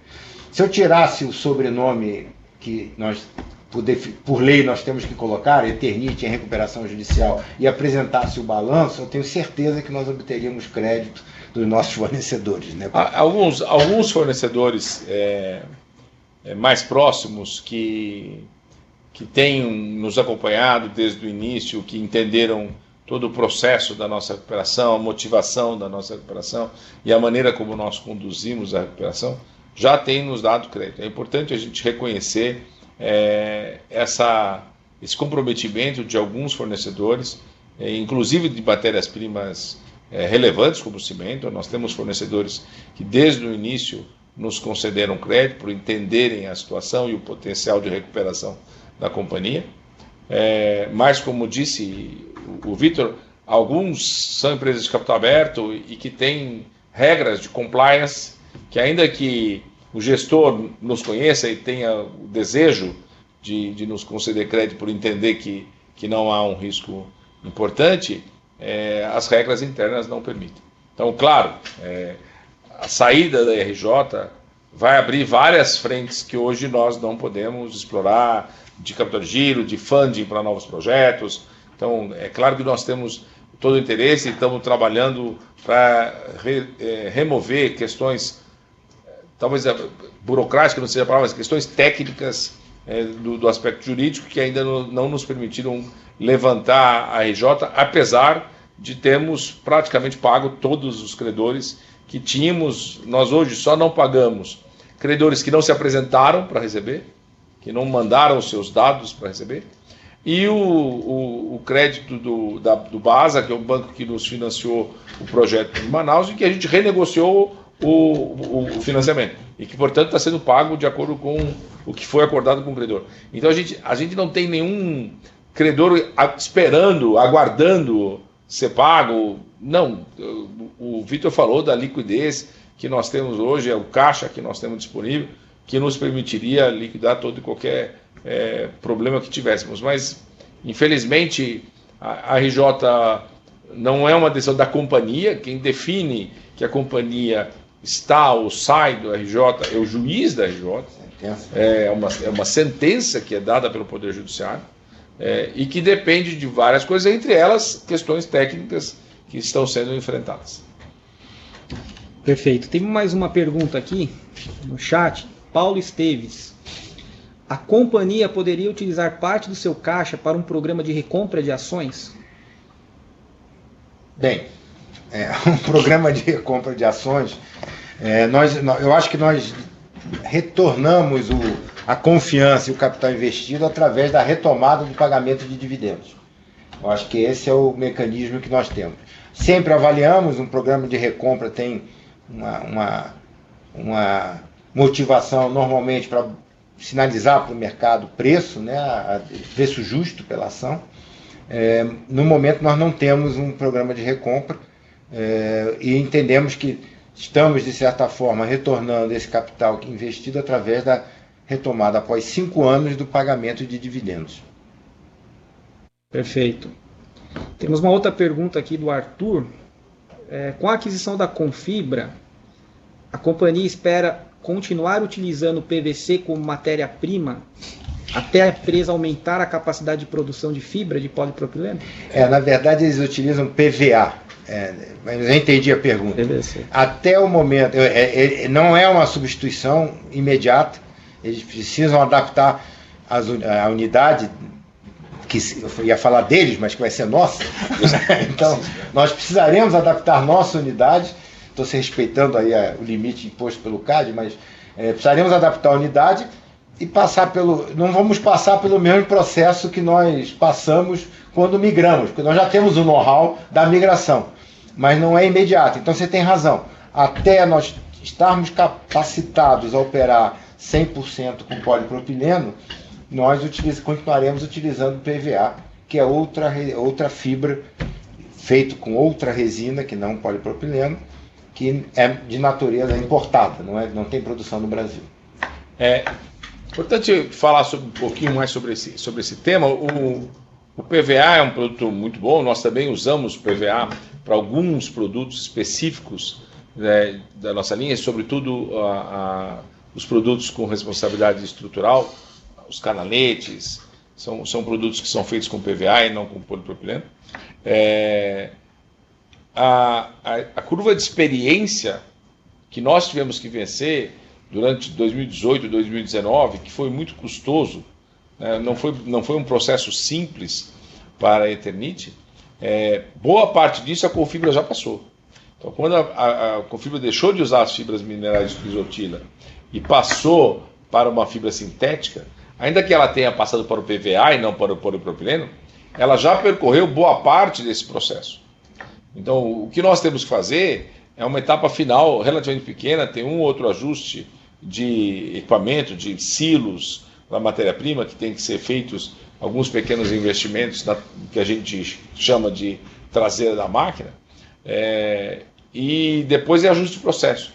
Se eu tirasse o sobrenome que nós, por lei, nós temos que colocar, Eternit em recuperação judicial, e apresentasse o balanço, eu tenho certeza que nós obteríamos crédito dos nossos fornecedores. Né? Alguns fornecedores mais próximos que têm nos acompanhado desde o início, que entenderam todo o processo da nossa recuperação, a motivação da nossa recuperação e a maneira como nós conduzimos a recuperação, já tem nos dado crédito. É importante a gente reconhecer esse comprometimento de alguns fornecedores, inclusive de matérias-primas relevantes como o cimento. Nós temos fornecedores que desde o início nos concederam crédito por entenderem a situação e o potencial de recuperação da companhia. Mas, como disse o Vitor, alguns são empresas de capital aberto e que têm regras de compliance que, ainda que o gestor nos conheça e tenha o desejo de nos conceder crédito por entender que não há um risco importante, as regras internas não permitem. Então, claro, a saída da RJ vai abrir várias frentes que hoje nós não podemos explorar, de capital de giro, de funding para novos projetos. Então, é claro que nós temos todo o interesse e estamos trabalhando para remover questões, talvez burocráticas, não seja a palavra, mas questões técnicas do aspecto jurídico que ainda não nos permitiram levantar a RJ, apesar de termos praticamente pago todos os credores que tínhamos. Nós hoje só não pagamos credores que não se apresentaram para receber, que não mandaram os seus dados para receber, e o crédito do BASA, que é o banco que nos financiou o projeto de Manaus, e que a gente renegociou o financiamento, e que, portanto, está sendo pago de acordo com o que foi acordado com o credor. Então a gente não tem nenhum credor esperando, aguardando ser pago. Não, o Vitor falou da liquidez que nós temos hoje, é o caixa que nós temos disponível, que nos permitiria liquidar todo e qualquer problema que tivéssemos. Mas, infelizmente, a RJ não é uma decisão da companhia. Quem define que a companhia está ou sai do RJ é o juiz da RJ. É uma sentença que é dada pelo Poder Judiciário e que depende de várias coisas, entre elas questões técnicas que estão sendo enfrentadas. Perfeito. Tem mais uma pergunta aqui no chat. Paulo Esteves. A companhia poderia utilizar parte do seu caixa para um programa de recompra de ações? Bem, um programa de recompra de ações, eu acho que nós retornamos a confiança e o capital investido através da retomada do pagamento de dividendos. Eu acho que esse é o mecanismo que nós temos. Sempre avaliamos, um programa de recompra tem uma motivação normalmente para sinalizar para o mercado preço, preço justo pela ação. No momento nós não temos um programa de recompra e entendemos que estamos, de certa forma, retornando esse capital investido através da retomada após 5 anos do pagamento de dividendos. Perfeito. Temos uma outra pergunta aqui do Arthur. Com a aquisição da Confibra, a companhia espera continuar utilizando o PVC como matéria-prima até a empresa aumentar a capacidade de produção de fibra de polipropileno? Na verdade, eles utilizam PVA. Mas eu entendi a pergunta. PVC. Até o momento, não é uma substituição imediata. Eles precisam adaptar a unidade, que eu ia falar deles, mas que vai ser nossa. Então, nós precisaremos adaptar nossa unidade. Estou se respeitando aí o limite imposto pelo CAD, mas precisaremos adaptar a unidade e não vamos passar pelo mesmo processo que nós passamos quando migramos, porque nós já temos o know-how da migração, mas não é imediato. Então você tem razão. Até nós estarmos capacitados a operar 100% com polipropileno, nós continuaremos utilizando PVA, que é outra fibra feito com outra resina, que não polipropileno, que é de natureza importada, não tem produção no Brasil. É importante falar um pouquinho mais sobre esse tema. O PVA é um produto muito bom. Nós também usamos PVA para alguns produtos específicos da nossa linha, sobretudo os produtos com responsabilidade estrutural, os canaletes, são produtos que são feitos com PVA e não com polipropileno. A curva de experiência que nós tivemos que vencer durante 2018 e 2019, que foi muito custoso, não foi um processo simples para a Eternit, boa parte disso a Confibra já passou. Então, quando a Confibra deixou de usar as fibras minerais de crisotila e passou para uma fibra sintética, ainda que ela tenha passado para o PVA e não para o polipropileno, ela já percorreu boa parte desse processo. Então, o que nós temos que fazer é uma etapa final relativamente pequena, tem um ou outro ajuste de equipamento, de silos da matéria-prima que tem que ser feitos alguns pequenos investimentos que a gente chama de traseira da máquina, e depois é ajuste de processo,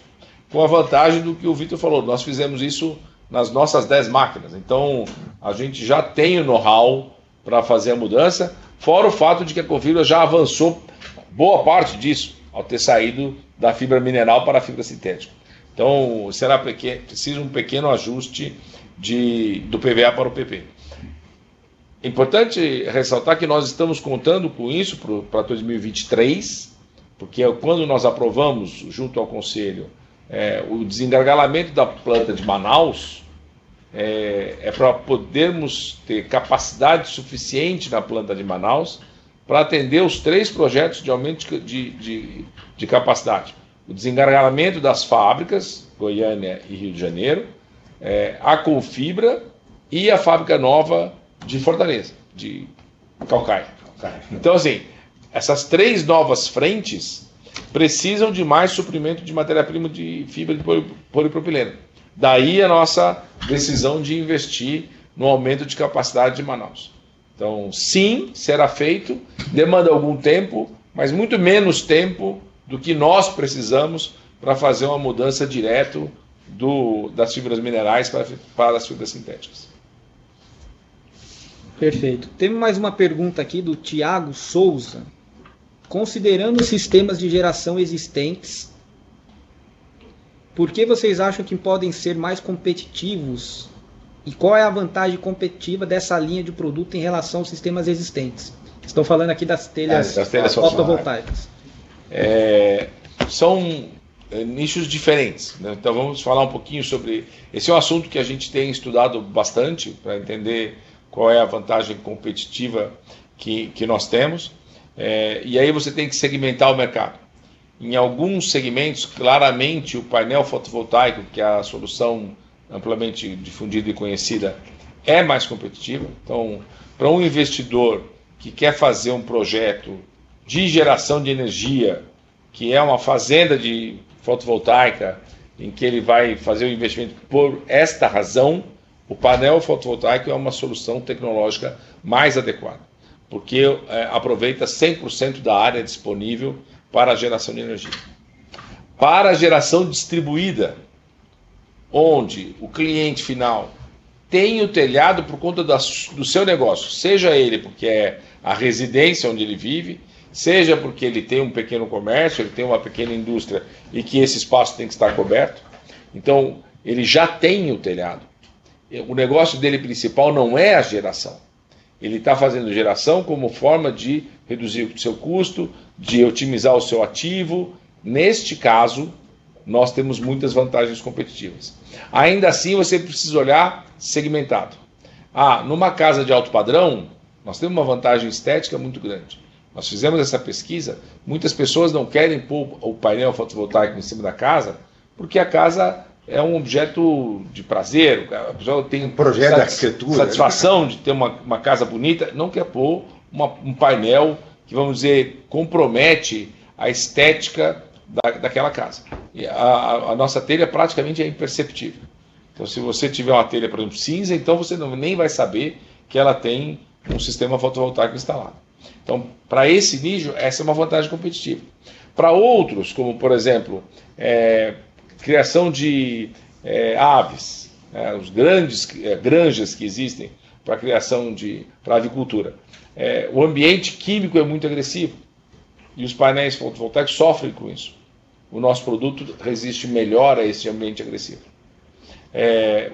com a vantagem do que o Vitor falou. Nós fizemos isso nas nossas 10 máquinas, então a gente já tem o know-how para fazer a mudança, fora o fato de que a Confibra já avançou boa parte disso, ao ter saído da fibra mineral para a fibra sintética. Então será preciso um pequeno ajuste do PVA para o PP. É importante ressaltar que nós estamos contando com isso para 2023, porque quando nós aprovamos, junto ao Conselho, o desengargalamento da planta de Manaus, é para podermos ter capacidade suficiente na planta de Manaus para atender os 3 projetos de aumento de capacidade. O desengargalamento das fábricas, Goiânia e Rio de Janeiro, a Confibra e a fábrica nova de Fortaleza, de Calcaia. Então, assim, essas 3 novas frentes precisam de mais suprimento de matéria-prima de fibra de polipropileno. Daí a nossa decisão de investir no aumento de capacidade de Manaus. Então, sim, será feito, demanda algum tempo, mas muito menos tempo do que nós precisamos para fazer uma mudança direto das fibras minerais para as fibras sintéticas. Perfeito. Temos mais uma pergunta aqui do Tiago Souza. Considerando os sistemas de geração existentes, por que vocês acham que podem ser mais competitivos? E qual é a vantagem competitiva dessa linha de produto em relação aos sistemas existentes? Estão falando aqui das telhas fotovoltaicas. São nichos diferentes, né? Então vamos falar um pouquinho sobre... Esse é um assunto que a gente tem estudado bastante para entender qual é a vantagem competitiva que nós temos. E aí você tem que segmentar o mercado. Em alguns segmentos, claramente o painel fotovoltaico, que é a solução amplamente difundida e conhecida, é mais competitiva. Então, para um investidor que quer fazer um projeto de geração de energia, que é uma fazenda de fotovoltaica, em que ele vai fazer o investimento por esta razão, o painel fotovoltaico é uma solução tecnológica mais adequada, porque aproveita 100% da área disponível para a geração de energia. Para a geração distribuída, onde o cliente final tem o telhado por conta do seu negócio, seja ele porque é a residência onde ele vive, seja porque ele tem um pequeno comércio, ele tem uma pequena indústria e que esse espaço tem que estar coberto, então ele já tem o telhado. O negócio dele principal não é a geração. Ele está fazendo geração como forma de reduzir o seu custo, de otimizar o seu ativo. Neste caso, nós temos muitas vantagens competitivas. Ainda assim, você precisa olhar segmentado. Numa casa de alto padrão, nós temos uma vantagem estética muito grande. Nós fizemos essa pesquisa, muitas pessoas não querem pôr o painel fotovoltaico em cima da casa, porque a casa é um objeto de prazer, a pessoa tem um projeto de arquitetura, satisfação de ter uma casa bonita, não quer pôr um painel que, vamos dizer, compromete a estética daquela casa. E a nossa telha praticamente é imperceptível. Então, se você tiver uma telha, por exemplo, cinza, então você nem vai saber que ela tem um sistema fotovoltaico instalado. Então, para esse nicho, essa é uma vantagem competitiva. Para outros, como por exemplo, criação de aves, os grandes granjas que existem para criação para avicultura. O ambiente químico é muito agressivo e os painéis fotovoltaicos sofrem com isso. O nosso produto resiste melhor a esse ambiente agressivo.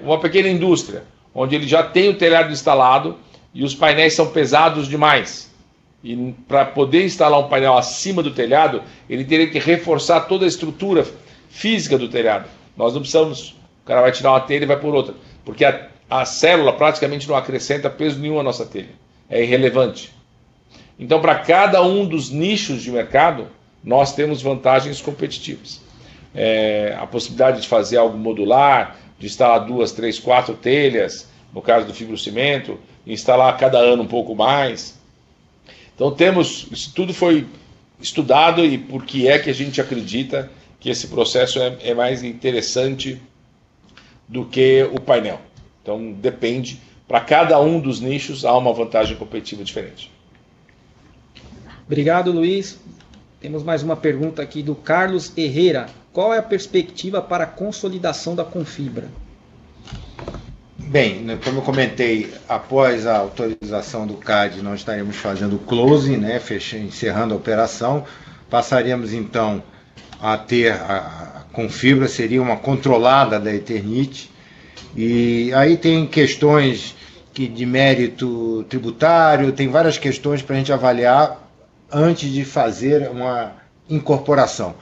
Uma pequena indústria, onde ele já tem o telhado instalado e os painéis são pesados demais. E para poder instalar um painel acima do telhado, ele teria que reforçar toda a estrutura física do telhado. Nós não precisamos, o cara vai tirar uma telha e vai por outra, porque a célula praticamente não acrescenta peso nenhum à nossa telha. É irrelevante. Então, para cada um dos nichos de mercado, nós temos vantagens competitivas. A possibilidade de fazer algo modular, de instalar 2, 3, 4 telhas, no caso do fibrocimento, instalar cada ano um pouco mais. Então isso tudo foi estudado e por que é que a gente acredita que esse processo é mais interessante do que o painel. Então depende para cada um dos nichos há uma vantagem competitiva diferente. Obrigado, Luiz. Temos mais uma pergunta aqui do Carlos Herrera. Qual é a perspectiva para a consolidação da Confibra? Bem, como eu comentei, após a autorização do CAD, nós estaremos fazendo o closing, né, encerrando a operação. Passaríamos então a ter a Confibra, seria uma controlada da Eternit. E aí tem questões de mérito tributário, tem várias questões para a gente avaliar antes de fazer uma incorporação.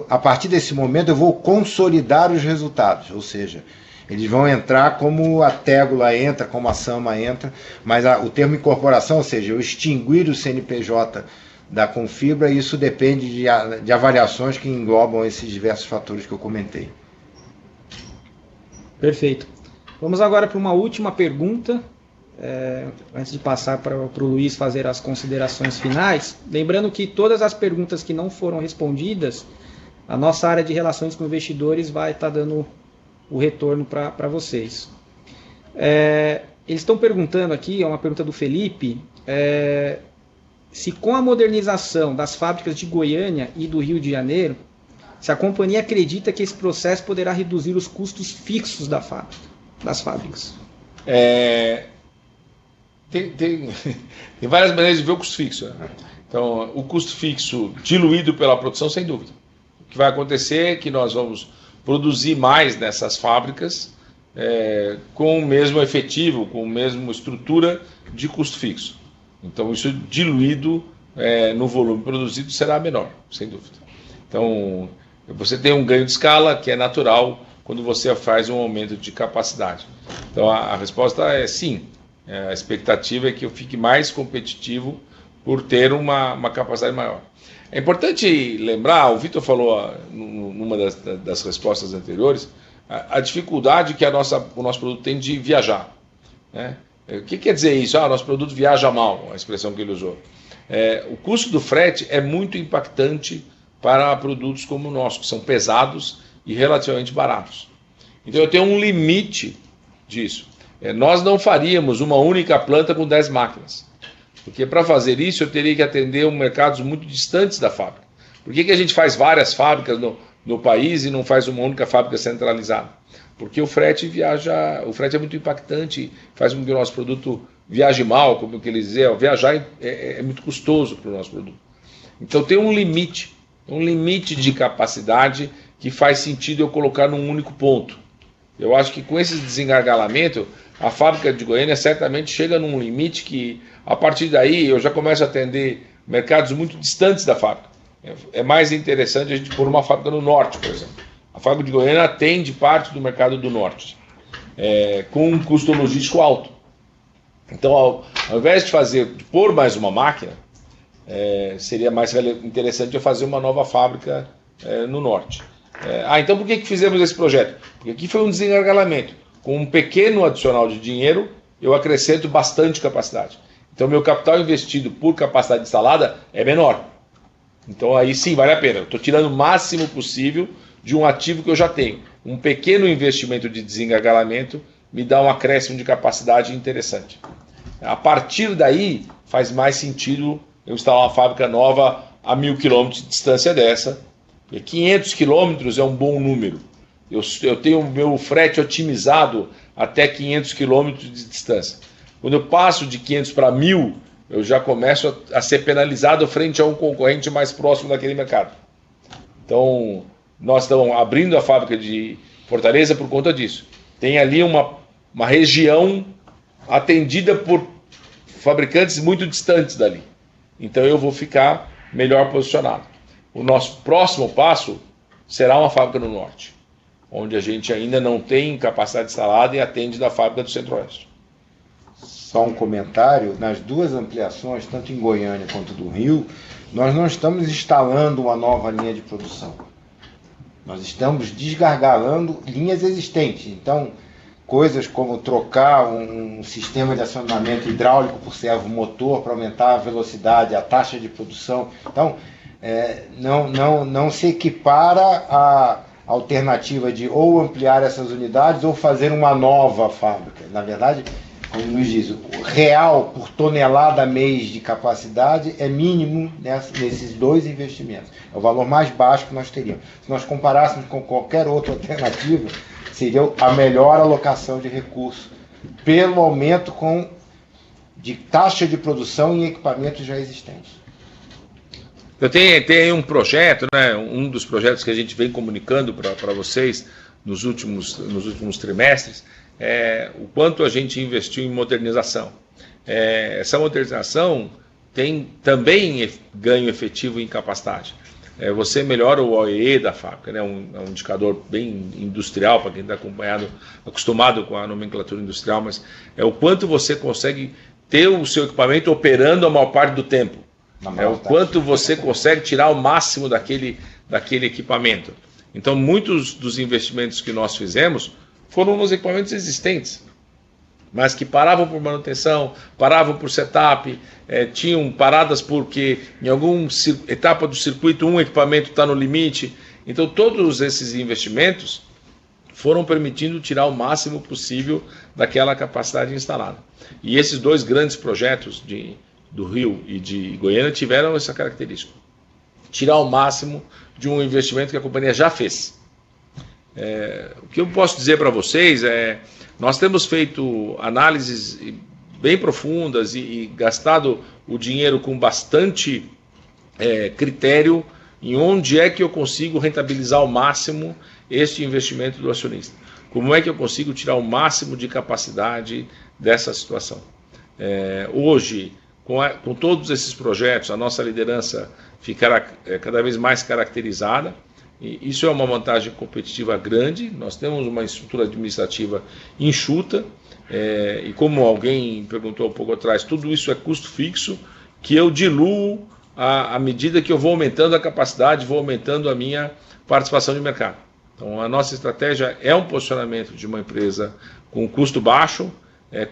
A partir desse momento, eu vou consolidar os resultados, ou seja, eles vão entrar como a Tégula entra, como a Sama entra, mas o termo incorporação, ou seja, eu extinguir o CNPJ da Confibra, isso depende de avaliações que englobam esses diversos fatores que eu comentei. Perfeito. Vamos agora para uma última pergunta, antes de passar para o Luiz fazer as considerações finais. Lembrando que todas as perguntas que não foram respondidas, a nossa área de relações com investidores vai estar dando o retorno para vocês. Eles estão perguntando aqui, é uma pergunta do Felipe, se com a modernização das fábricas de Goiânia e do Rio de Janeiro, se a companhia acredita que esse processo poderá reduzir os custos fixos das fábricas. Tem várias maneiras de ver o custo fixo, né? Então, o custo fixo diluído pela produção, sem dúvida. O que vai acontecer é que nós vamos produzir mais nessas fábricas com o mesmo efetivo, com a mesma estrutura de custo fixo. Então, isso diluído no volume produzido será menor, sem dúvida. Então, você tem um ganho de escala que é natural quando você faz um aumento de capacidade. Então, a resposta é sim. A expectativa é que eu fique mais competitivo por ter uma capacidade maior. É importante lembrar, o Vitor falou numa das respostas anteriores, a dificuldade que o nosso produto tem de viajar, né? O que quer dizer isso? Nosso produto viaja mal, a expressão que ele usou. O custo do frete é muito impactante para produtos como o nosso, que são pesados e relativamente baratos. Então eu tenho um limite disso. Nós não faríamos uma única planta com 10 máquinas, porque para fazer isso eu teria que atender mercados muito distantes da fábrica. Por que a gente faz várias fábricas no país e não faz uma única fábrica centralizada? Porque o frete é muito impactante, faz com que o nosso produto viaje mal, como que eles dizem, viajar é muito custoso para o nosso produto. Então tem um limite de capacidade que faz sentido eu colocar num único ponto. Eu acho que com esse desengargalamento, a fábrica de Goiânia certamente chega num limite que, a partir daí, eu já começo a atender mercados muito distantes da fábrica. É mais interessante a gente pôr uma fábrica no norte, por exemplo. A fábrica de Goiânia atende parte do mercado do norte, com um custo logístico alto. Então, ao invés de pôr mais uma máquina, seria mais interessante eu fazer uma nova fábrica no norte. Então por que fizemos esse projeto? Porque aqui foi um desengargalamento. Com um pequeno adicional de dinheiro, eu acrescento bastante capacidade. Então meu capital investido por capacidade instalada é menor. Então aí sim vale a pena. Eu estou tirando o máximo possível de um ativo que eu já tenho. Um pequeno investimento de desengargalamento me dá um acréscimo de capacidade interessante. A partir daí faz mais sentido eu instalar uma fábrica nova a 1.000 km de distância dessa. E 500 km é um bom número. Eu tenho o meu frete otimizado até 500 km de distância. Quando eu passo de 500 para 1.000, eu já começo a ser penalizado frente a um concorrente mais próximo daquele mercado. Então, nós estamos abrindo a fábrica de Fortaleza por conta disso. Tem ali uma região atendida por fabricantes muito distantes dali. Então, eu vou ficar melhor posicionado. O nosso próximo passo será uma fábrica no norte, onde a gente ainda não tem capacidade instalada e atende da fábrica do Centro-Oeste. Só um comentário, nas duas ampliações, tanto em Goiânia quanto do Rio, nós não estamos instalando uma nova linha de produção. Nós estamos desgargalando linhas existentes. Então, coisas como trocar um sistema de acionamento hidráulico por servomotor para aumentar a velocidade, a taxa de produção. Então, não se equipara à alternativa de ou ampliar essas unidades ou fazer uma nova fábrica. Na verdade, como o Luiz diz, o real por tonelada mês de capacidade é mínimo nesses dois investimentos. É o valor mais baixo que nós teríamos. Se nós comparássemos com qualquer outra alternativa, seria a melhor alocação de recursos, pelo aumento de taxa de produção em equipamentos já existentes. Eu tenho um projeto, né, um dos projetos que a gente vem comunicando para vocês nos últimos trimestres, o quanto a gente investiu em modernização. Essa modernização tem também ganho efetivo em capacidade. Você melhora o OEE da fábrica, né? É um indicador bem industrial para quem está acostumado com a nomenclatura industrial, mas é o quanto você consegue ter o seu equipamento operando a maior parte do tempo. O quanto você consegue tirar o máximo daquele equipamento. Então, muitos dos investimentos que nós fizemos foram nos equipamentos existentes, mas que paravam por manutenção, paravam por setup, tinham paradas porque em alguma etapa do circuito um equipamento está no limite. Então, todos esses investimentos foram permitindo tirar o máximo possível daquela capacidade instalada. E esses dois grandes projetos do Rio e de Goiânia tiveram essa característica: tirar o máximo de um investimento que a companhia já fez. O que eu posso dizer para vocês nós temos feito análises bem profundas e gastado o dinheiro com bastante critério em onde é que eu consigo rentabilizar ao máximo este investimento do acionista. Como é que eu consigo tirar o máximo de capacidade dessa situação. Hoje, com todos esses projetos, a nossa liderança ficará cada vez mais caracterizada. E isso é uma vantagem competitiva grande. Nós temos uma estrutura administrativa enxuta, e como alguém perguntou um pouco atrás, tudo isso é custo fixo que eu diluo à medida que eu vou aumentando a capacidade, vou aumentando a minha participação de mercado. Então, a nossa estratégia é um posicionamento de uma empresa com custo baixo,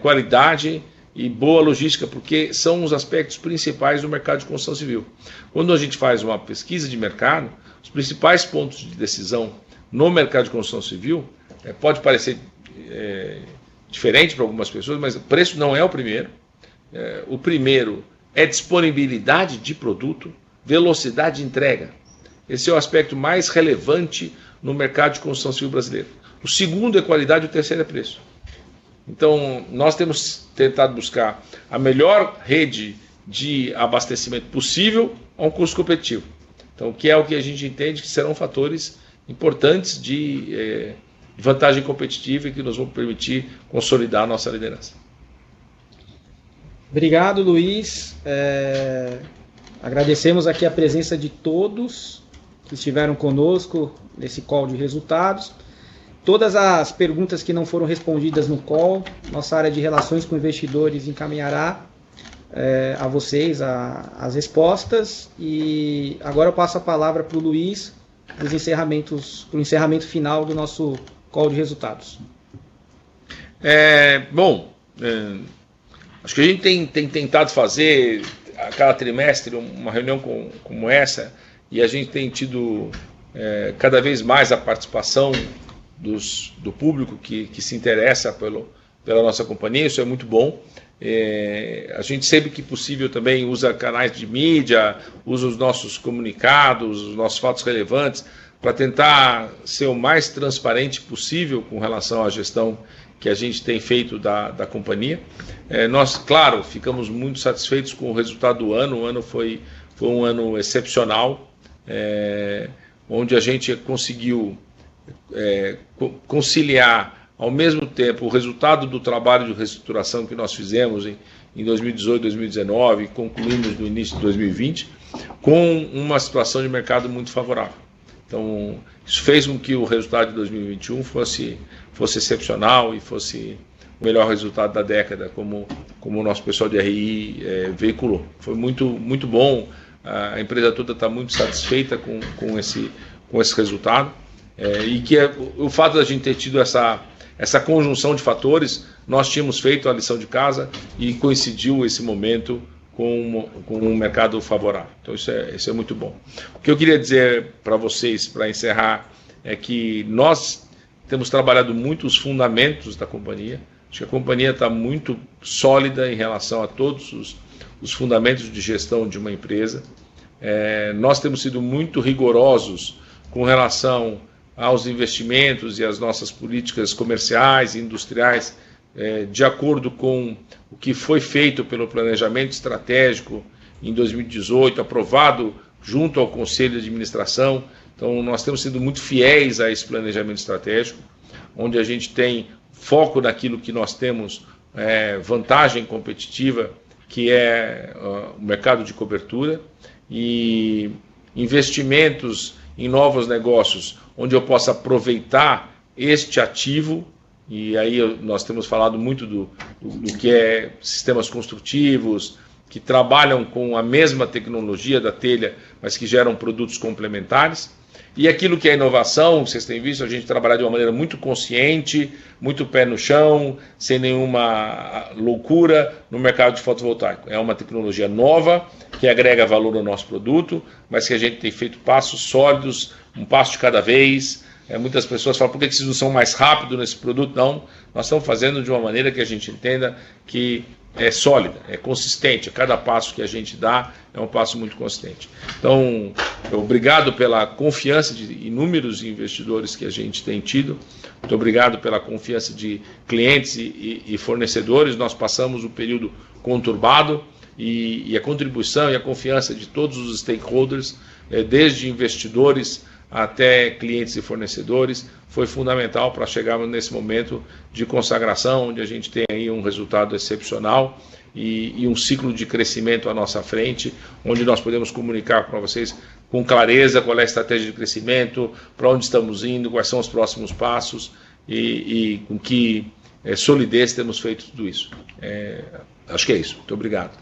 qualidade e boa logística, porque são os aspectos principais do mercado de construção civil. Quando a gente faz uma pesquisa de mercado, os principais pontos de decisão no mercado de construção civil, pode parecer diferente para algumas pessoas, mas o preço não é o primeiro. O primeiro é disponibilidade de produto, velocidade de entrega. Esse é o aspecto mais relevante no mercado de construção civil brasileiro. O segundo é qualidade e o terceiro é preço. Então, nós temos tentado buscar a melhor rede de abastecimento possível a um custo competitivo. Então, que é o que a gente entende que serão fatores importantes de vantagem competitiva e que nos vão permitir consolidar a nossa liderança. Obrigado, Luiz. Agradecemos aqui a presença de todos que estiveram conosco nesse call de resultados. Todas as perguntas que não foram respondidas no call, nossa área de relações com investidores encaminhará a vocês as respostas. E agora eu passo a palavra para o Luiz para o encerramento final do nosso call de resultados. Acho que a gente tem tentado fazer a cada trimestre uma reunião como essa, e a gente tem tido cada vez mais a participação do público que se interessa pela nossa companhia. Isso é muito bom. A gente sempre que possível também usa canais de mídia, usa os nossos comunicados, os nossos fatos relevantes, para tentar ser o mais transparente possível com relação à gestão que a gente tem feito da companhia. Nós, claro, ficamos muito satisfeitos com o resultado do ano. O ano foi um ano excepcional, onde a gente conseguiu conciliar ao mesmo tempo o resultado do trabalho de reestruturação que nós fizemos em 2018, 2019, concluímos no início de 2020, com uma situação de mercado muito favorável. Então, isso fez com que o resultado de 2021 fosse excepcional e fosse o melhor resultado da década, como o nosso pessoal de RI veiculou. Foi muito, muito bom. A empresa toda está muito satisfeita com esse resultado. E que o fato da gente ter tido essa conjunção de fatores, nós tínhamos feito a lição de casa e coincidiu esse momento com um mercado favorável. Então isso é muito bom. O que eu queria dizer para vocês, para encerrar, é que nós temos trabalhado muito os fundamentos da companhia. Acho que a companhia está muito sólida em relação a todos os fundamentos de gestão de uma empresa. Nós temos sido muito rigorosos com relação aos investimentos e às nossas políticas comerciais e industriais, de acordo com o que foi feito pelo planejamento estratégico em 2018, aprovado junto ao Conselho de Administração. Então, nós temos sido muito fiéis a esse planejamento estratégico, onde a gente tem foco naquilo que nós temos vantagem competitiva, que é o mercado de cobertura, e investimentos em novos negócios, onde eu possa aproveitar este ativo. E aí nós temos falado muito do que é sistemas construtivos, que trabalham com a mesma tecnologia da telha, mas que geram produtos complementares. E aquilo que é inovação, vocês têm visto a gente trabalhar de uma maneira muito consciente, muito pé no chão, sem nenhuma loucura no mercado de fotovoltaico. É uma tecnologia nova, que agrega valor ao nosso produto, mas que a gente tem feito passos sólidos, um passo de cada vez. Muitas pessoas falam, por que vocês não são mais rápidos nesse produto? Não, nós estamos fazendo de uma maneira que a gente entenda que é sólida, é consistente. A cada passo que a gente dá é um passo muito consistente. Então, obrigado pela confiança de inúmeros investidores que a gente tem tido. Muito obrigado pela confiança de clientes e fornecedores. Nós passamos um período conturbado e a contribuição e a confiança de todos os stakeholders, desde investidores até clientes e fornecedores, foi fundamental para chegarmos nesse momento de consagração, onde a gente tem aí um resultado excepcional e um ciclo de crescimento à nossa frente, onde nós podemos comunicar para vocês com clareza qual é a estratégia de crescimento, para onde estamos indo, quais são os próximos passos e com que solidez temos feito tudo isso. Acho que é isso. Muito obrigado.